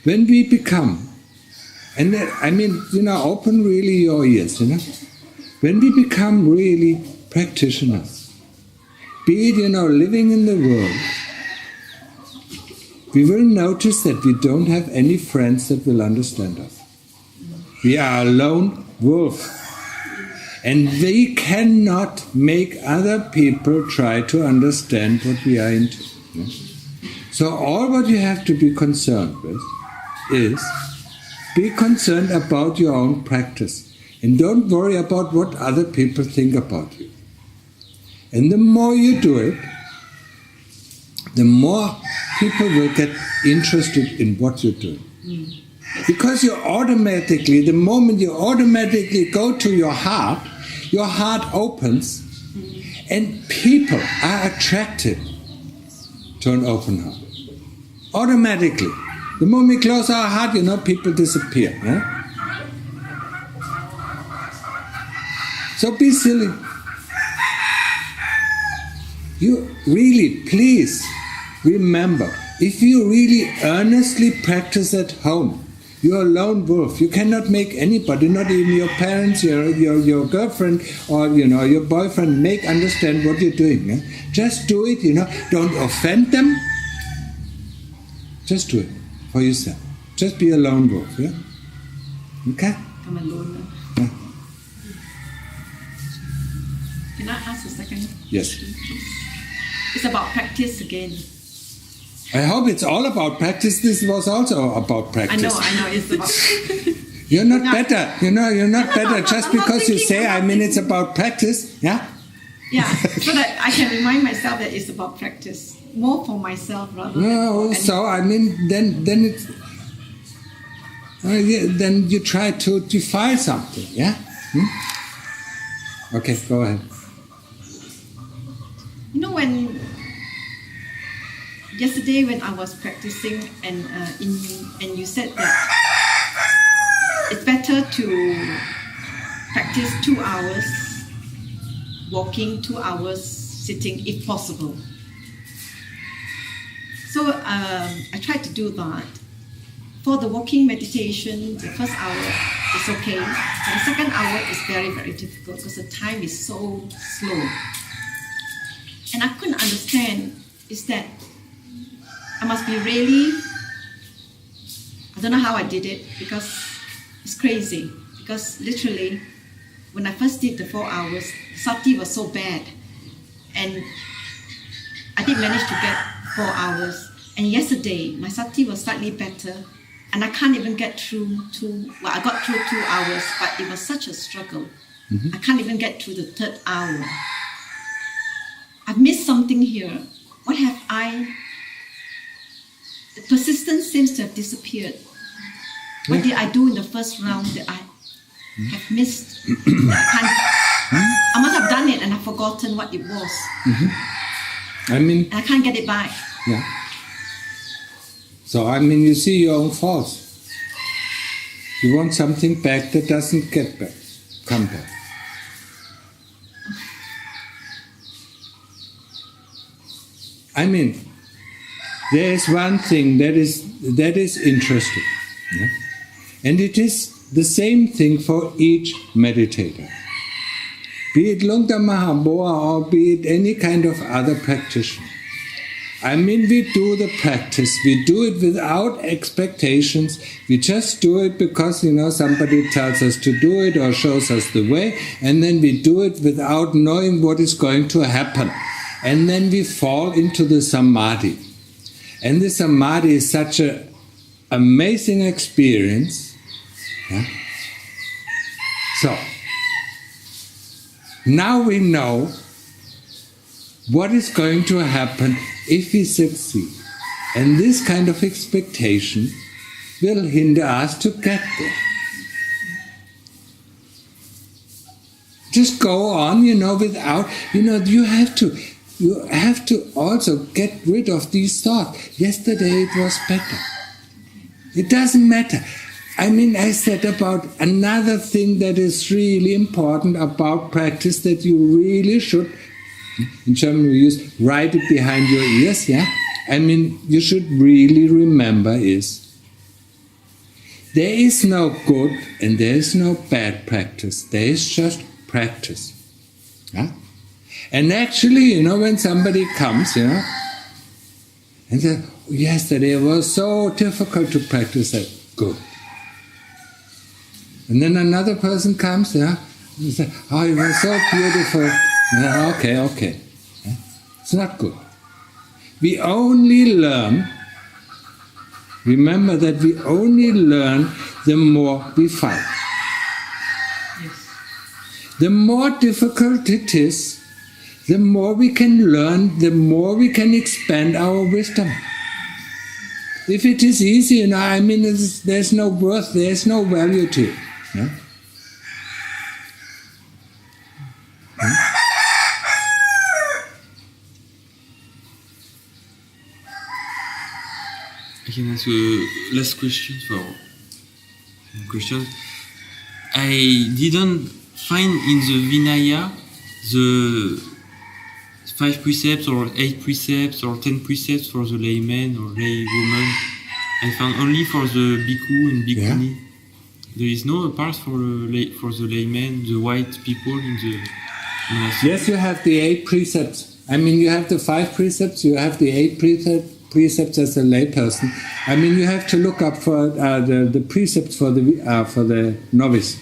when we become, and open really your ears, when we become really practitioners, be it, living in the world, we will notice that we don't have any friends that will understand us. We are a lone wolf. And we cannot make other people try to understand what we are into. So all what you have to be concerned with is be concerned about your own practice. And don't worry about what other people think about you. And the more you do it, the more people will get interested in what you're doing. Because the moment you automatically go to your heart opens and people are attracted to an open heart. Automatically. The moment we close our heart, people disappear. Yeah? So be silly. You really, please remember, if you really earnestly practice at home, you're a lone wolf. You cannot make anybody, not even your parents, your girlfriend, or your boyfriend, understand what you're doing. Yeah? Just do it. Don't offend them. Just do it for yourself. Just be a lone wolf. Yeah. Okay. I'm alone. Yeah. Can I ask a second? Yes. It's about practice again. I hope it's all about practice. This was also about practice. I know, it's about... You're not better. You're not better just because you say, it's about practice. Yeah? Yeah, so that I can remind myself that it's about practice. More for myself rather than for so then it's... then you try to define something, yeah? Okay, go ahead. Yesterday when I was practicing and you said that it's better to practice 2 hours walking, 2 hours sitting if possible. So I tried to do that. For the walking meditation, the first hour is okay, but the second hour is very, very difficult because the time is so slow. And I couldn't understand is that I must be really, I don't know how I did it because it's crazy. Because literally, when I first did the 4 hours, sati was so bad. And I did manage to get 4 hours. And yesterday, my sati was slightly better. And I can't even get through I got through 2 hours, but it was such a struggle. I can't even get through the 3rd hour. I've missed something here. What have I... The persistence seems to have disappeared. What did I do in the first round that I have missed? I must have done it and I've forgotten what it was. And I can't get it back. Yeah. So, you see your own faults. You want something back that doesn't come back. There is one thing that is interesting. Yeah? And it is the same thing for each meditator. Be it Lungta Mahaboa or be it any kind of other practitioner. We do the practice. We do it without expectations. We just do it because, somebody tells us to do it or shows us the way. And then we do it without knowing what is going to happen. And then we fall into the samadhi. And the samadhi is such an amazing experience. Yeah? So, now we know what is going to happen if we succeed. And this kind of expectation will hinder us to get there. Just go on, without, you have to also get rid of these thoughts. Yesterday it was better. It doesn't matter. I said about another thing that is really important about practice that you really should, in German we use, write it behind your ears, yeah? You should really remember is, there is no good and there is no bad practice. There is just practice. Yeah? And actually, when somebody comes, and says, yesterday it was so difficult to practice that, good. And then another person comes, and says, oh, it was so beautiful. Okay. Yeah? It's not good. We only learn, remember that we only learn the more we fight. Yes. The more difficult it is, the more we can learn, the more we can expand our wisdom. If it is easy, there's no worth, there's no value to it. Yeah? I can ask a last question for questions. I didn't find in the Vinaya the 5 precepts or 8 precepts or 10 precepts for the layman or lay woman. I found only for the bhikkhu and bhikkhuni. Yeah. There is no part for the laymen, the white people in the monastery. Yes, you have the 8 precepts. You have the 5 precepts, you have the 8 precepts as a layperson. You have to look up for the precepts for the novice.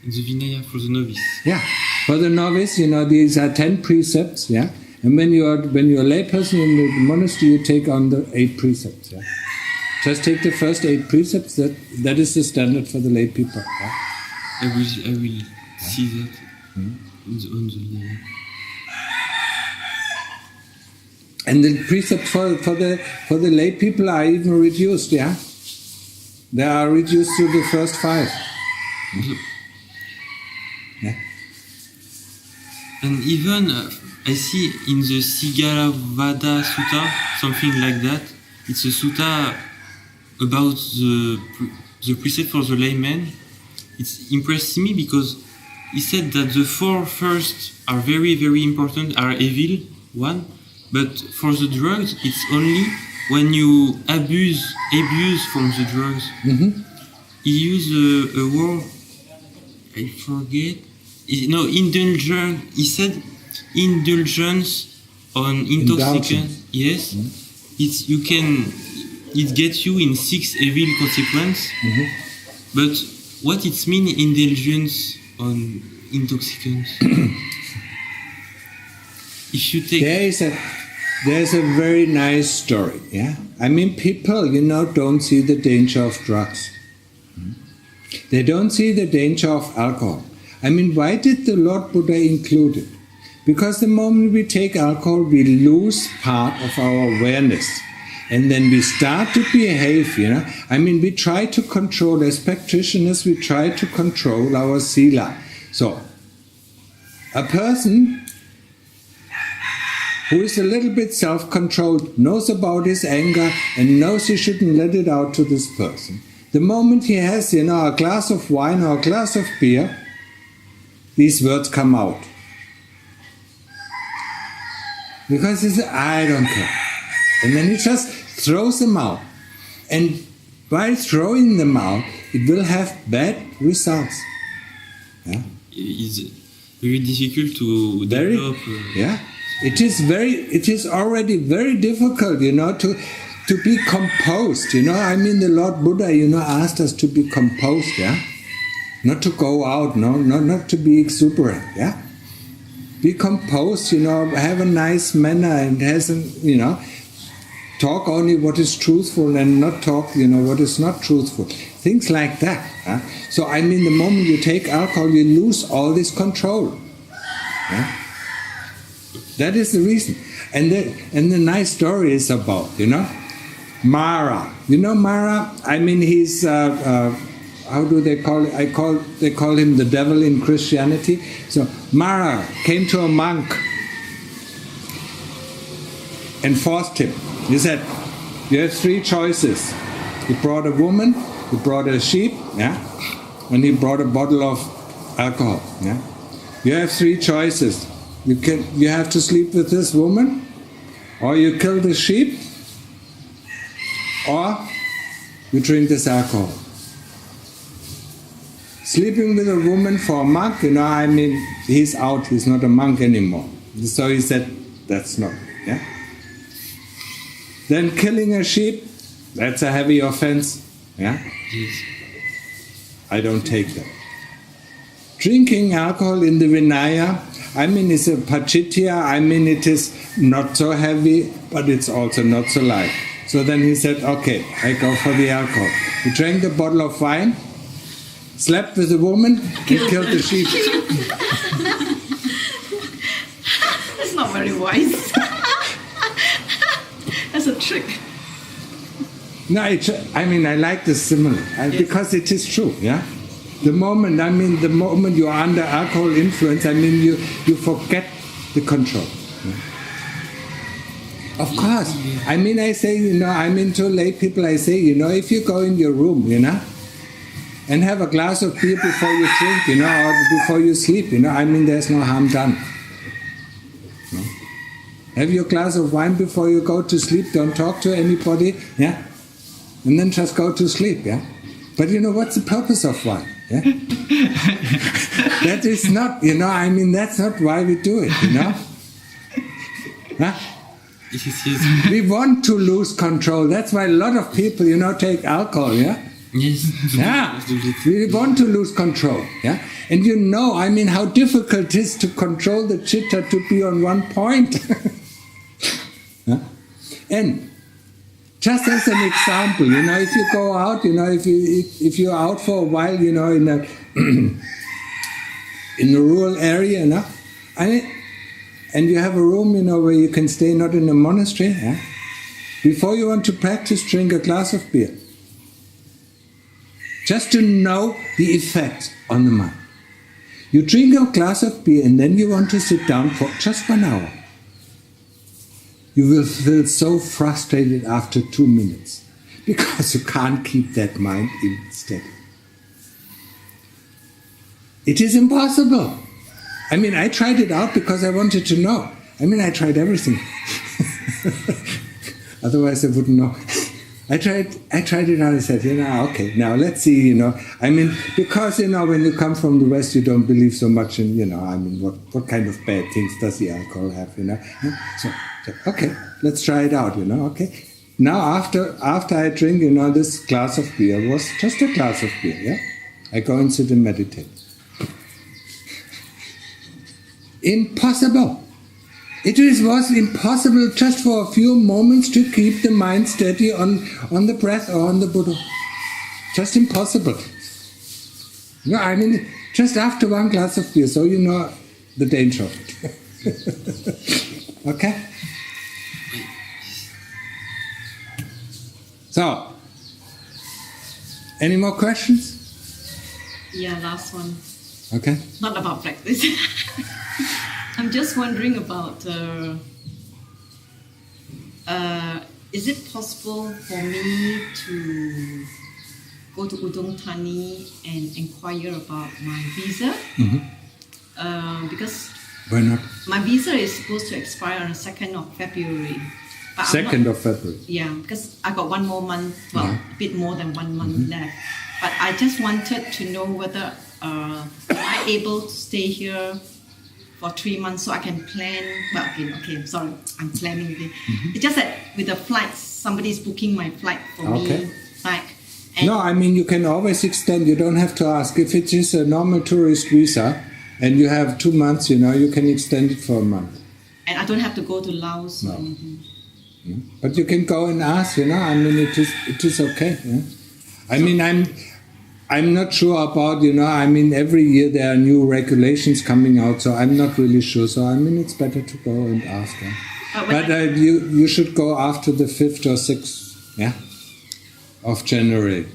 In the Vinaya for the novice. Yeah, for the novice, these are 10 precepts. Yeah, and when you're a layperson in the monastery, you take on the 8 precepts. Yeah, just take the first 8 precepts. That is the standard for the lay people. Yeah? I will see that on the Vinaya. And the precepts for the lay people are even reduced, yeah? They are reduced to the first 5. Yeah. And even I see in the Sigalavada Sutta, something like that, it's a sutta about the precept for the layman. It impressed me because he said that the 4 first are very, very important, are evil, one. But for the drugs, it's only when you abuse from the drugs. Mm-hmm. He used a word, I forget. Indulgence. He said indulgence on intoxicants. Yes, mm-hmm. It gets you in 6 evil consequences. Mm-hmm. But what it means indulgence on intoxicants? If you take... There's a very nice story, yeah? I mean, people, don't see the danger of drugs. They don't see the danger of alcohol. I mean, why did the Lord Buddha include it? Because the moment we take alcohol, we lose part of our awareness. And then we start to behave, I mean, we try to control, as practitioners, we try to control our sila. So, a person who is a little bit self-controlled, knows about his anger, and knows he shouldn't let it out to this person. The moment he has, a glass of wine or a glass of beer, these words come out. Because he says, I don't care. And then he just throws them out. And by throwing them out, it will have bad results. Yeah? It's very difficult to develop... Yeah. It is already very difficult, to be composed, I mean, the Lord Buddha, asked us to be composed, yeah? Not to go out, not to be exuberant, yeah? Be composed, have a nice manner and talk only what is truthful and not talk, what is not truthful. Things like that. Yeah? So, I mean, the moment you take alcohol, you lose all this control. Yeah? That is the reason. And the nice story is about, Mara. Mara? I mean, he's, how do they call it? They call him the devil in Christianity. So Mara came to a monk and forced him. He said, you have three choices. He brought a woman, he brought a sheep, yeah, and he brought a bottle of alcohol. Yeah. You have three choices. You have to sleep with this woman, or you kill the sheep, or you drink this alcohol. Sleeping with a woman for a monk, I mean, he's out, he's not a monk anymore. So he said, that's not, yeah? Then killing a sheep, that's a heavy offense, yeah? Yes. I don't take that. Drinking alcohol in the Vinaya, I mean, it's a pachitya, I mean, it is not so heavy, but it's also not so light. So then he said, okay, I go for the alcohol. He drank a bottle of wine, slept with a woman, and killed the sheep. That's not very wise. That's a trick. No, I mean, I like this simile, because it is true, yeah? The moment you are under alcohol influence, I mean, you forget the control. Yeah? Of course. I mean, I say, I mean, to lay people, I say, if you go in your room, and have a glass of beer before you drink, or before you sleep, I mean, there's no harm done. No? Have your glass of wine before you go to sleep, don't talk to anybody, yeah? And then just go to sleep, yeah? But what's the purpose of wine? Yeah? That is not, I mean, that's not why we do it, Huh? We want to lose control. That's why a lot of people, take alcohol, yeah? Yes. Yeah. We want to lose control, yeah? And I mean, how difficult it is to control the chitta to be on one point. Yeah? And just as an example, if you go out, if you're out for a while, in a in a rural area, and you have a room, where you can stay, not in a monastery, yeah? Before you want to practice, drink a glass of beer. Just to know the effect on the mind. You drink a glass of beer and then you want to sit down for just 1 hour. You will feel so frustrated after 2 minutes because you can't keep that mind steady. It is impossible. I mean, I tried it out because I wanted to know. I mean, I tried everything. Otherwise I wouldn't know. I tried it out. I said, okay, now let's see, I mean, because, when you come from the West, you don't believe so much in, I mean, what kind of bad things does the alcohol have, So, okay, let's try it out, okay. Now, after I drink, this glass of beer was just a glass of beer, yeah? I go and sit and meditate. Impossible. It was impossible just for a few moments to keep the mind steady on the breath or on the Buddha. Just impossible. No, I mean, just after one glass of beer, so you know the danger of it. Okay? So, any more questions? Yeah, last one. Okay. Not about practice. I'm just wondering about, is it possible for me to go to Udon Thani and inquire about my visa? Because why not? my visa is supposed to expire on the 2nd of February. But 2nd of February. Yeah, because I got 1 more month, well, a bit more than 1 month left. But I just wanted to know whether am I able to stay here for 3 months so I can plan. Well, okay, sorry, I'm planning again. It's just that with the flights, somebody's booking my flight for me back. And no, I mean, you can always extend. You don't have to ask. If it is a normal tourist visa and you have 2 months, you can extend it for a month. And I don't have to go to Laos or anything. But you can go and ask, I mean, it is okay. Yeah? I mean, I'm not sure about, I mean, every year there are new regulations coming out, so I'm not really sure. So, I mean, it's better to go and ask. Yeah? But you should go after the 5th or 6th of January.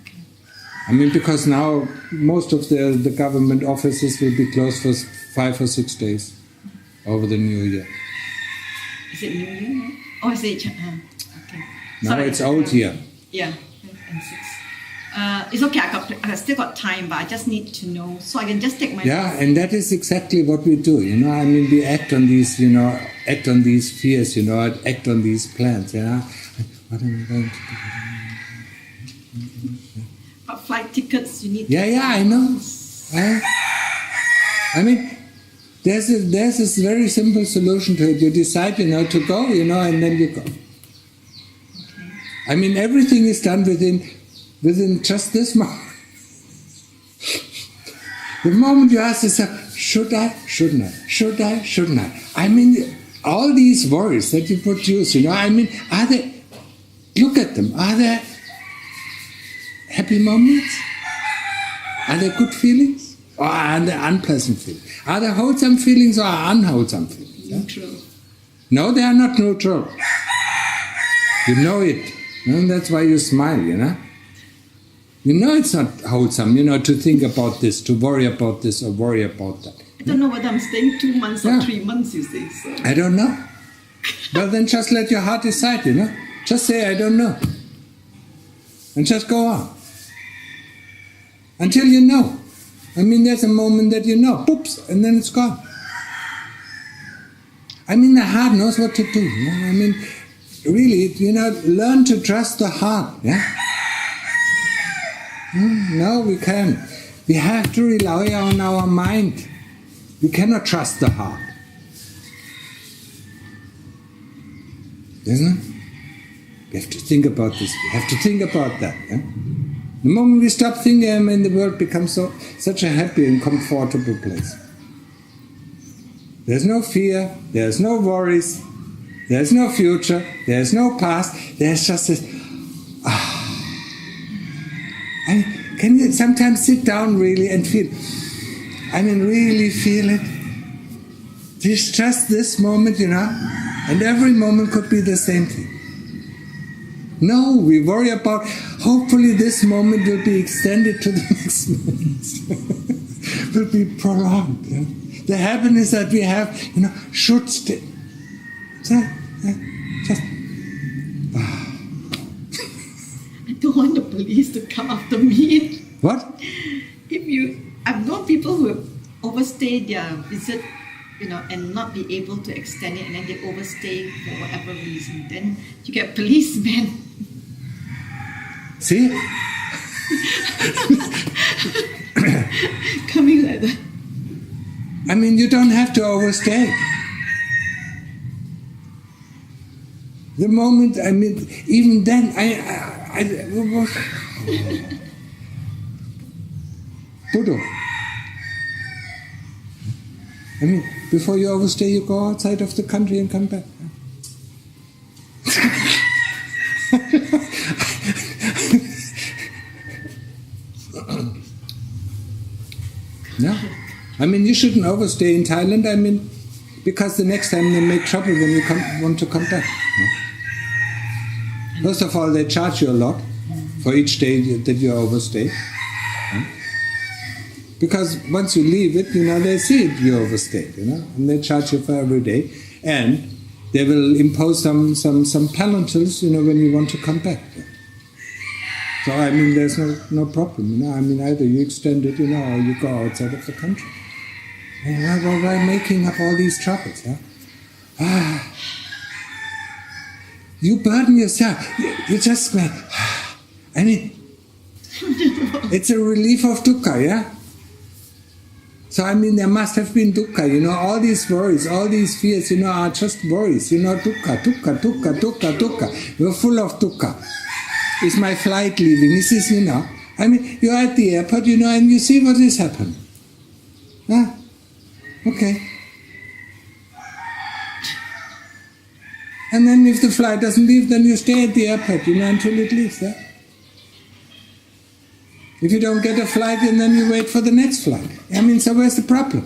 Okay. I mean, because now most of the government offices will be closed for 5 or 6 days over the New Year. Is it New Year? No? Oh, is it? Okay. No, Sorry, it's old year. Yeah, 5th and 6th. It's okay, I still got time, but I just need to know, so I can just take my... Yeah, and that is exactly what we do, I mean, we act on these, act on these fears, act on these plans, What am I going to do? But flight tickets, you need to... Yeah, I know. I mean, there's this very simple solution to it. You decide, to go, and then you go. Okay. I mean, everything is done within just this moment. The moment you ask yourself, should I, shouldn't I, should I, shouldn't I? I mean, all these worries that you produce, I mean, look at them, are there happy moments? Are there good feelings? Or are there unpleasant feelings? Are there wholesome feelings or unwholesome feelings? Neutral. No, they are not neutral. You know it. And that's why you smile, You know it's not wholesome, to think about this, to worry about this or worry about that. I don't know whether I'm staying 2 months or 3 months, you say. So. I don't know. But then just let your heart decide, Just say, I don't know. And just go on. Until you know. I mean, there's a moment that poops, and then it's gone. I mean, the heart knows what to do. I mean, really, learn to trust the heart. Yeah. No, we can't. We have to rely on our mind. We cannot trust the heart. Isn't it? We have to think about this. We have to think about that. Yeah? The moment we stop thinking, I mean, the world becomes such a happy and comfortable place. There's no fear, there's no worries, there's no future, there's no past, there's just this... And can you sometimes sit down really and feel, really feel it? It's just this moment, and every moment could be the same thing. No, we worry about, hopefully this moment will be extended to the next moment. Will be prolonged. Yeah? The happiness that we have, should stay. So, just... I don't want the police to come after me. What? I've known people who have overstayed their visit, and not be able to extend it, and then they overstay for whatever reason. Then you get policemen. See? Coming like that. I mean, you don't have to overstay. The moment, even then, I mean, before you overstay, you go outside of the country and come back. No, I mean, you shouldn't overstay in Thailand. I mean, because the next time they make trouble when you want to come back. No? First of all, they charge you a lot for each day that you overstay. No? Because once you leave it, they see it you overstayed, and they charge you for every day, and they will impose some penalties, when you want to come back. So I mean, there's no problem, I mean, either you extend it, or you go outside of the country. And why making up all these troubles? You burden yourself. You just make. I mean, it's a relief of dukkha, yeah. So I mean, there must have been dukkha, all these worries, all these fears, are just worries, dukkha. You're full of dukkha. Is my flight leaving? Is this, I mean, you're at the airport, and you see what is happening. Huh? Okay. And then if the flight doesn't leave, then you stay at the airport, until it leaves, yeah? If you don't get a flight, and then you wait for the next flight. I mean, so where's the problem?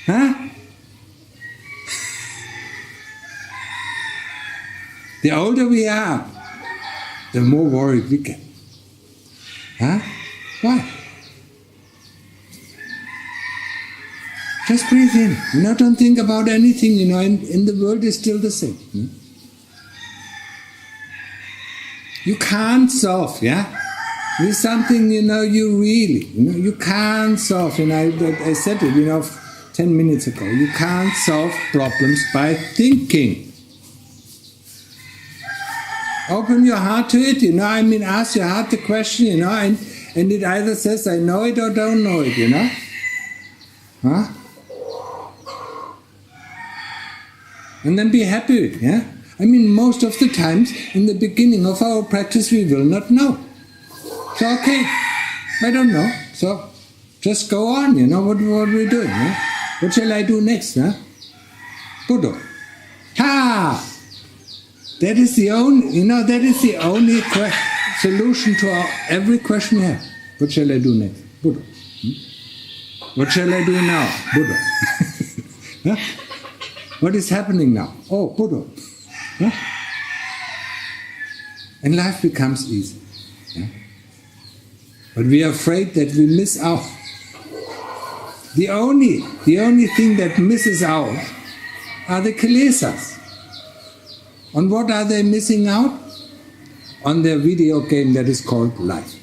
Huh? The older we are, the more worried we get. Huh? Why? Just breathe in. Don't think about anything, and the world is still the same. You can't solve, yeah? There's something, you really, you can't solve. And I said it, 10 minutes ago. You can't solve problems by thinking. Open your heart to it, I mean, ask your heart the question, and it either says, I know it or don't know it, Huh? And then be happy, yeah? I mean, most of the times, in the beginning of our practice, we will not know. So, okay, I don't know. So, just go on, what are we doing, yeah? What shall I do next, yeah? Buddha. Ha! That is the only, solution to every question here. What shall I do next? Buddha. What shall I do now? Buddha. Huh? What is happening now? Oh, Buddha. Huh? And life becomes easy. Yeah? But we are afraid that we miss out. The only thing that misses out are the kilesas. On what are they missing out? On their video game that is called life.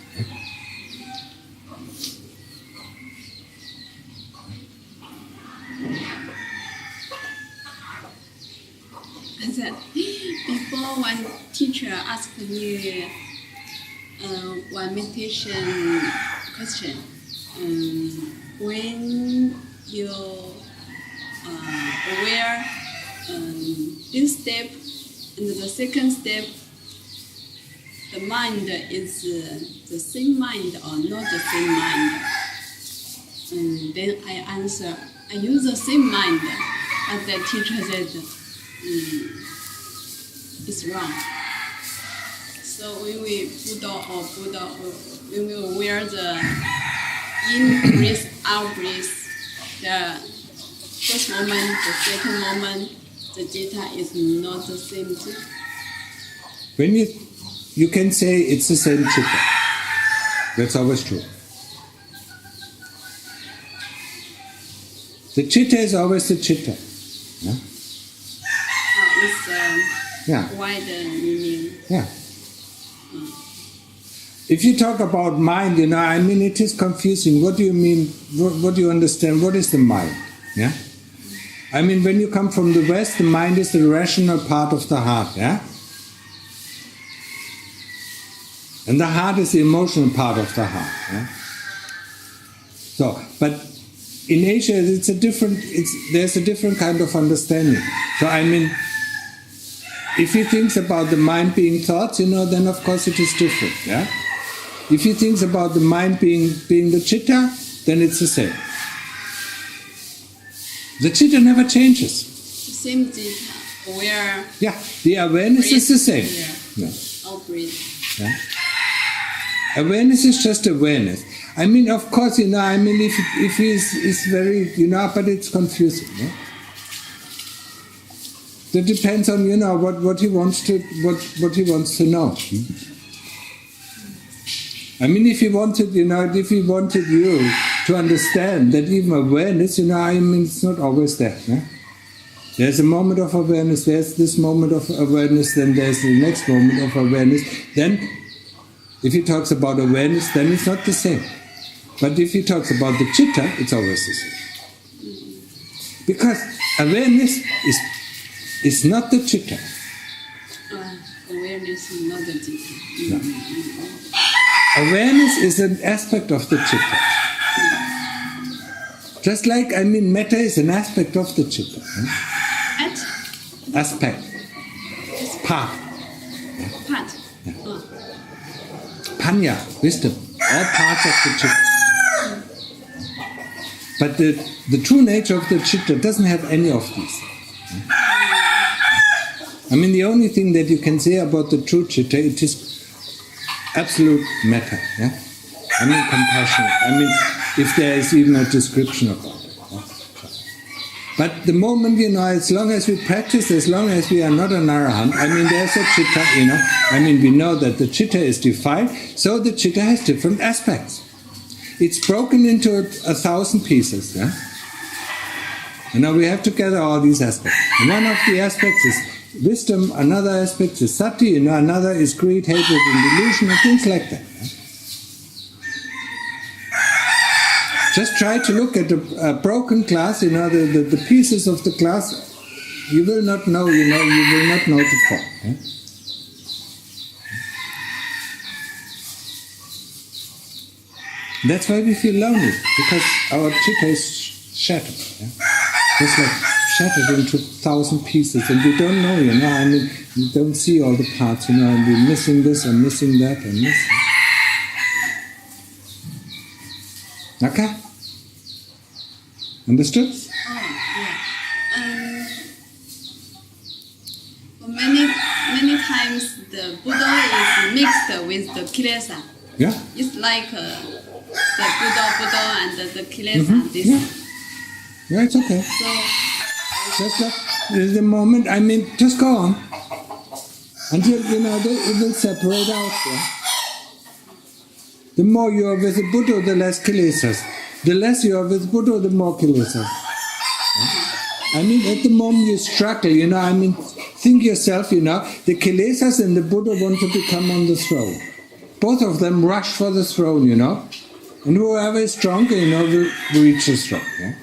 Before one teacher asked me one meditation question. When you aware this step and the second step, the mind is the same mind or not the same mind? And then I answer, I use the same mind. But the teacher said, it's wrong. So when we Buddha, when we aware the in breath, out breath, the first moment, the second moment, the citta is not the same citta. When you can say it's the same citta. That's always true. The citta is always the citta. Yeah? It's wider meaning. Yeah. If you talk about mind, I mean, it is confusing. What do you mean? What do you understand? What is the mind? Yeah. I mean, when you come from the West, the mind is the rational part of the heart. Yeah. And the heart is the emotional part of the heart. Yeah? So, but in Asia, there's a different kind of understanding. So, I mean, if he thinks about the mind being thoughts, then of course it is different. Yeah. If he thinks about the mind being the citta, then it's the same. The chitta never changes. The same data, aware, Yeah, the awareness is the same. Yeah. Yeah. All breathe. Yeah. Awareness is just awareness. I mean, of course, if it's very, but it's confusing. Yeah? That depends on, what he wants to, what he wants to know. I mean, if he wanted you to understand that even awareness, it's not always there. Yeah? There's a moment of awareness, there's this moment of awareness, then there's the next moment of awareness. Then, if he talks about awareness, then it's not the same. But if he talks about the chitta, it's always the same. Because awareness is not the chitta. Awareness is not the data. No. Awareness is an aspect of the chitta. Just like, metta is an aspect of the chitta. Aspect. Part. Part. Yeah. Panya, wisdom, all parts of the chitta. But the true nature of the chitta doesn't have any of these. The only thing that you can say about the true chitta, it is absolute metta. Yeah? Compassion. If there is even a description about it. Yeah? But the moment, as long as we practice, as long as we are not an arahant, there's a chitta, we know that the chitta is defined, so the chitta has different aspects. It's broken into 1,000 pieces. Yeah? We have to gather all these aspects. And one of the aspects is wisdom, another aspect is sati, another is greed, hatred, and delusion, and things like that. Yeah? Just try to look at a broken glass, the pieces of the glass, you will not know, you will not know the form. Yeah? That's why we feel lonely, because our chitta is shattered. Yeah? Just like shattered into 1,000 pieces, and we don't know, we don't see all the parts, and we're missing this and missing that and missing. Okay? Understood? Oh, yeah. Many times the Buddha is mixed with the kilesa. Yeah. It's like the Buddha and the kilesa. This. Yeah, it's okay. So, Just the moment, just go on. Until, it will separate out. Yeah? The more you are with the Buddha, the less kilesas. The less you are with Buddha, the more kilesas. At the moment you struggle, think yourself, the kilesas and the Buddha want to become on the throne. Both of them rush for the throne, And whoever is stronger, will reach the throne. Yeah?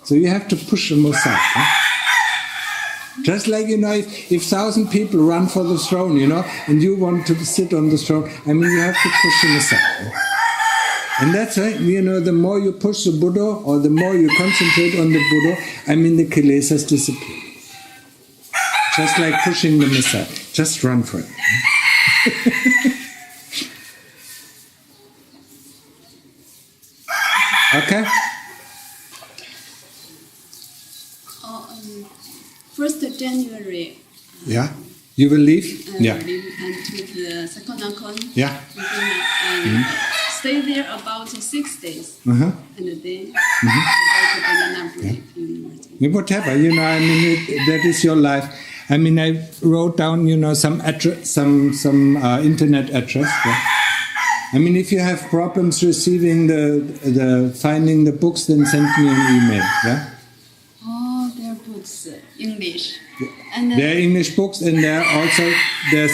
So you have to push them aside. Yeah? Just like, if 1,000 people run for the throne, and you want to sit on the throne, you have to push them aside. Yeah? And that's why, the more you push the Buddha, or the more you concentrate on the Buddha, the kilesas disappear. Just like pushing them aside. Just run for it. Okay? 1st January. Yeah? You will leave? Yeah. Leave and to the Sakonakon. Yeah. And stay there about 6 days. Uh-huh. And then go to Banana Break University. Whatever, that is your life. I wrote down, some internet address. Yeah? If you have problems receiving finding the books, then send me an email. Yeah. Oh, their books, English. Yeah. And there are English books, and there's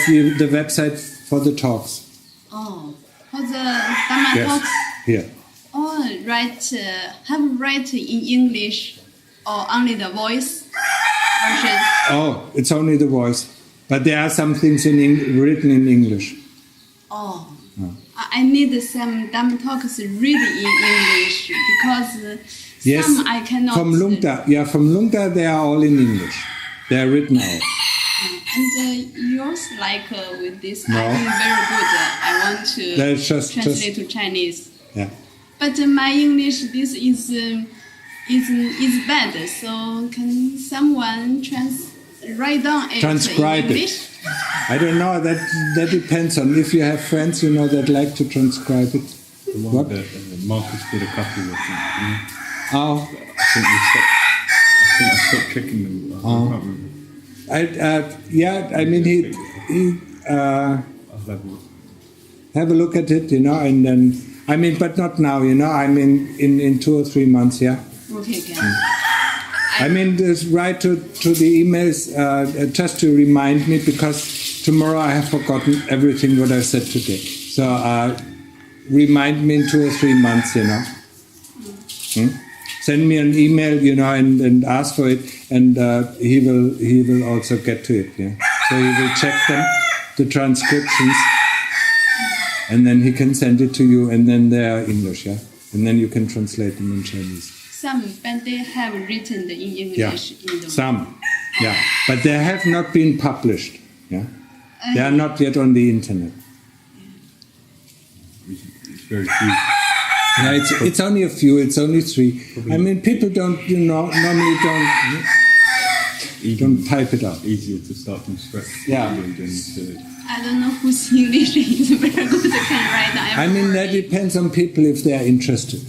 the website for the talks. Oh, for the Dhamma Talks. Yeah. Oh, write in English or only the voice version? Oh, it's only the voice, but there are some things written in English. Oh. I need some Dhamma Talks read in English because some I cannot. From Lungta, they are all in English. They are written out. And yours, with this, I think very good. I want to translate to Chinese. Yeah. But my English, this is is bad. So can someone write down it Transcribe in English? it. I don't know. That depends on if you have friends, that like to transcribe it. The one What? that Marcus did a couple of things. Oh, I stopped checking them. I can't remember. I mean he I'll have a look. have a look at it, and then but not now, I mean in 2 or 3 months, yeah. Okay, okay. I mean, just write to the emails just to remind me, because tomorrow I have forgotten everything what I said today. So remind me in 2 or 3 months, Send me an email, and ask for it, and he will also get to it, yeah. So he will check them, the transcriptions, and then he can send it to you, and then they are English, yeah, and then you can translate them in Chinese. Some Bande have written in English. In the Some, yeah, but they have not been published. Yeah, they are not yet on the internet. It's very few. Yeah, it's only a few. It's only 3. I mean, people don't, normally don't type it out. Easier to start from scratch. Yeah. Than to, I don't know whose English is very good can write down. I mean, that depends on people if they are interested.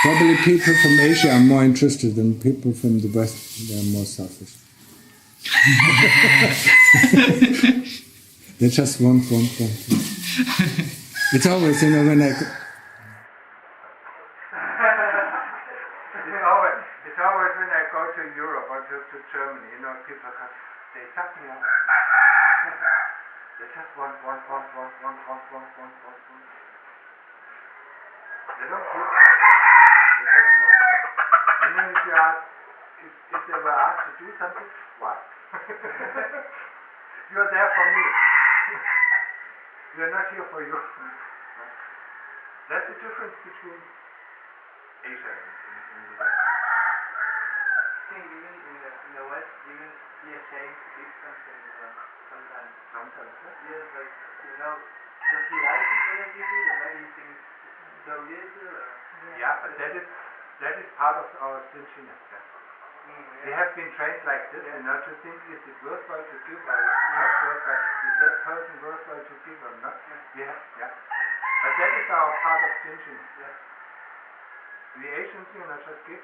Probably people from Asia are more interested than people from the West. They are more selfish. They just want. It's always, when I... It's always when I go to Europe or to Germany, people come, they suck me up. They just want. They don't give. They just want. And then if you ask, if they were asked to do something, why? You're there for me. You're not here for you. That's the difference between Asia and the West. I think even in the West, even we are ashamed to do something sometimes. Sometimes, huh? Yes, like, does he like it when I give it, or maybe he thinks so little, or... Yeah, but that is part of our stinginess. Yeah. We have been trained like this, to think is it worthwhile to give or is it not worthwhile? Is that person worthwhile to give or not? We have, but that is our part of stinginess. Yeah. We Asians, just give,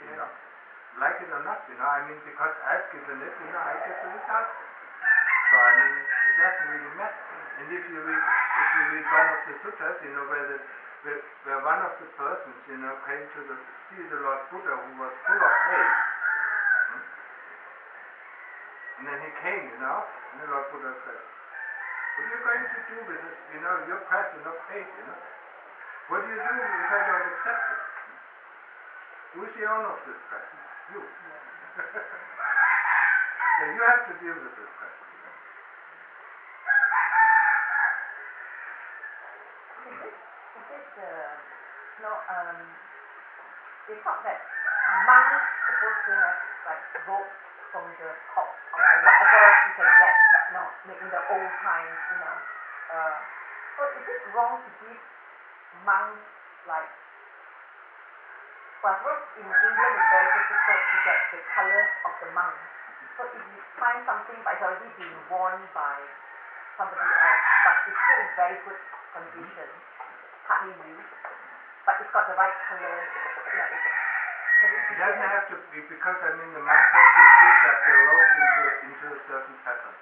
like it or not, I mean, because I've given it, I get the result. So I mean, it doesn't really matter. And if you read one of the suttas, where one of the persons, came to see the Lord Buddha, who was full of hate, and then he came, and the Lord Buddha said, what are you going to do with this, your present of hate, What do you do if I don't accept it? Who is the owner of this present? You. So you have to deal with this present. They thought that monks supposed to have robes from the top or whatever you can get, in the old times, So is it wrong to give monks in England it's very difficult to get the colours of the monks. So if you find something but it's already been worn by somebody else, but it's still in very good condition, partly used, but it's got the right colour, it doesn't have to be, because the monks have to stitch up their robes into a certain pattern.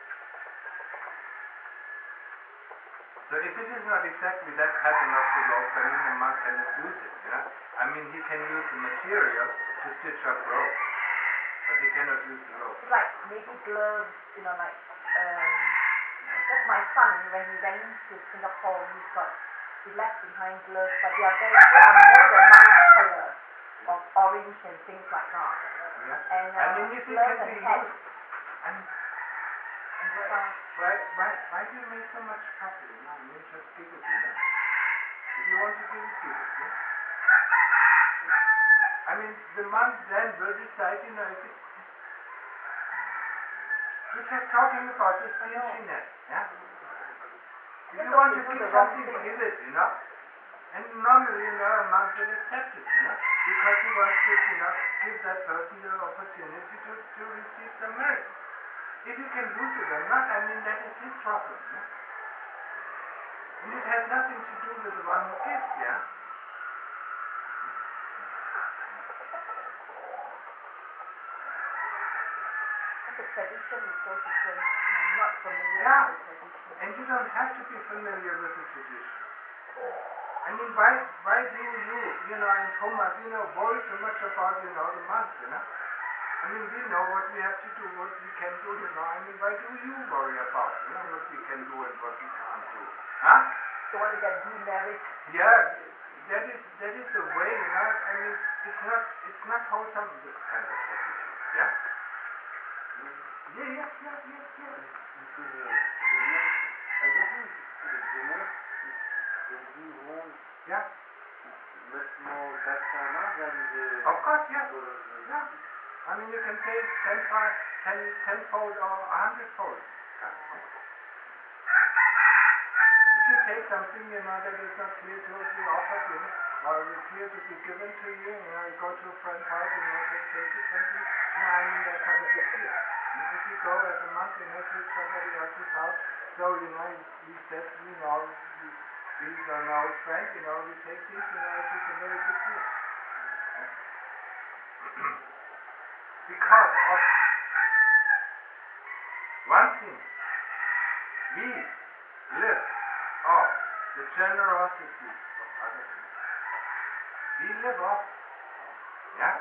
So if it is not exactly that pattern of the robe, the monk cannot use it. He can use the material to stitch up rope, but he cannot use the rope. It's like maybe gloves, because my son, when he went to Singapore, he left behind gloves, but they are more the monk colour of orange and things like that. Yeah. And if it gloves can and be hats. used, why do you make so much trouble? Just give it, If you want to give it, give it. Yeah? The monk then will decide, if it, we're just talking about this stinginess, yeah? If you want to give something, give it, you know. And normally, you know, a monk will accept it, you know, because he wants to, you know, give that person the opportunity to receive some merit. If you can use it or not, I mean, that is his problem, yeah. And it has nothing to do with the one who gives, yeah. The tradition is so different. I'm not familiar Yeah. with the tradition. And you don't have to be familiar with the tradition. I mean, why do you know, in Thomas, you know, worry so much about, you know, the monks, you know? I mean, we know what we have to do, what we can do, you know. I mean, why do you worry about, you know, what we can do and what we can't do? Huh? The one that demerit. Yeah, that is the way, you know. I mean, it's not wholesome, this kind of attitude, yeah? Yeah. Yeah. Much more background than the... Of course, yeah. Yeah. I mean, you can say tenfold or 100-fold. If you take something, you know, that is not clear to be offered, you know, or clear to be given to you, you know, you go to a friend's house, you know, just take it, something, you know, I mean, that's not a big deal. And if you go as a monk, you know, to somebody else's house, so, you know, we said, you know, we don't know friend, you know, we take this, you know, it is a very big deal. Because of one thing, we live off the generosity of other people. We live off, yeah?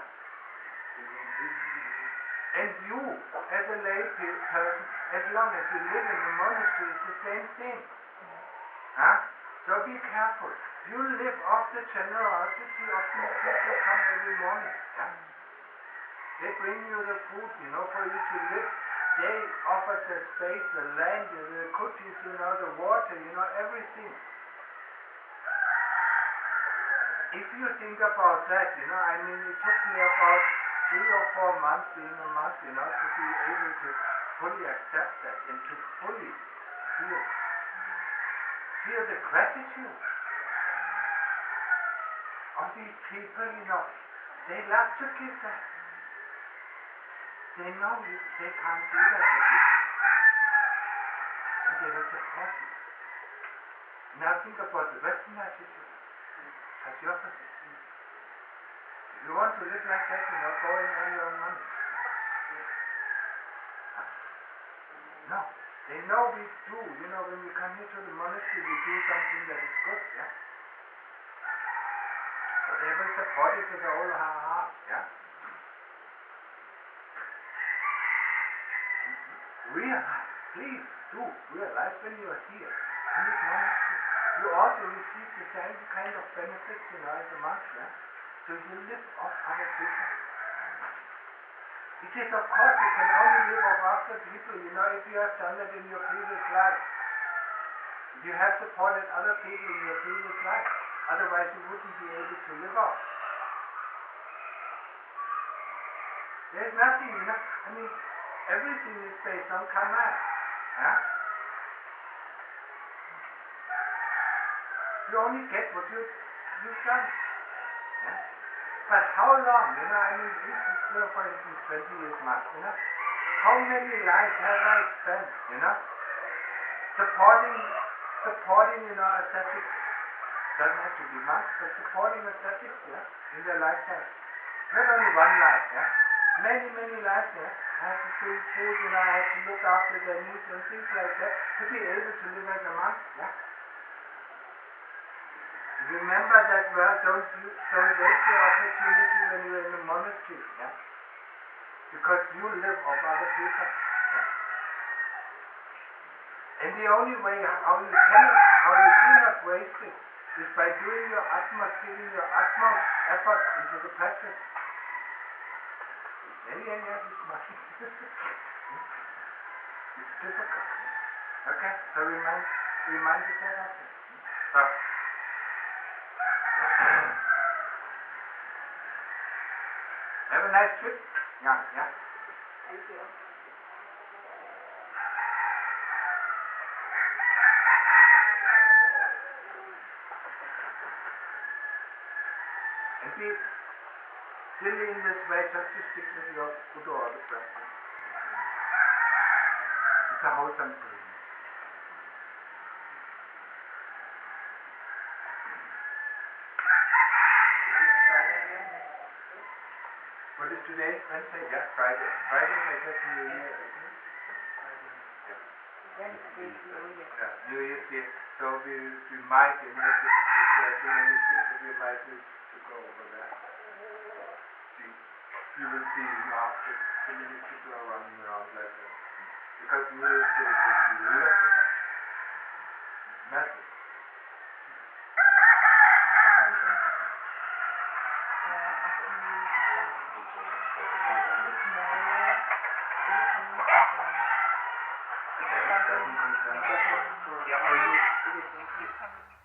And you, as a lay person, as long as you live in the monastery, it's the same thing. Huh? So be careful. You live off the generosity of these people who come every morning. Yeah? They bring you the food, you know, for you to live. They offer the space, the land, the cookies, you know, the water, you know, everything. If you think about that, you know, I mean, it took me about 3 or 4 months being a monk, you know, to be able to fully accept that and to fully feel the gratitude of these people, you know. They love to give that. They know they can't do that with you. And they will support you. Now think about the Western attitude. That's the opposite. If you want to live like that, you know, go and earn your own money. No. They know we do, you know, when we come here to the monastery, we do something that is good, yeah? So they will support it with their whole heart, yeah? Realize, please do realize when you are here in this monastery, you also receive the same kind of benefits, you know, as a monk, yeah? So you live off other people. It is, of course, you can only live off other people, you know, if you have done that in your previous life. If you have supported other people in your previous life. Otherwise you wouldn't be able to live off. There's nothing, you know, I mean, everything is based on karma. Yeah? You only get what you've done. Yeah? But how long, you know, I mean, you know, for instance, 20 years monk, you know, how many lives have I spent, you know, supporting, you know, ascetics, doesn't have to be monks, but supporting ascetics, yeah, in their lifetime. Not only one life, yeah, many lives, yeah. I had to bring food, you know, I had to look after their needs and things like that, to be able to live as a monk, yeah. Remember that well, don't waste your opportunity when you're in the monastery, yeah? Because you live off other people, yeah? And the only way how you do not waste it is by doing your utmost, giving your utmost effort into the practice. Yeah, it's much. It's difficult. Okay, so remind yourself of it. So, have a nice trip. Yeah. Thank you. Don't be silly in this way, just to stick with your Buddha or the practice. It's a wholesome thing. What is today? Wednesday? Yeah, Friday. Friday I guess New Year, isn't it? Wednesday, New Year. Yeah, New Year's Day. So we might, if there are too many people, we might need to go over there. See, you will see now too many people are running around like that. Because New Year's Day will be massive. Massive. Doesn't concern. Yeah, or you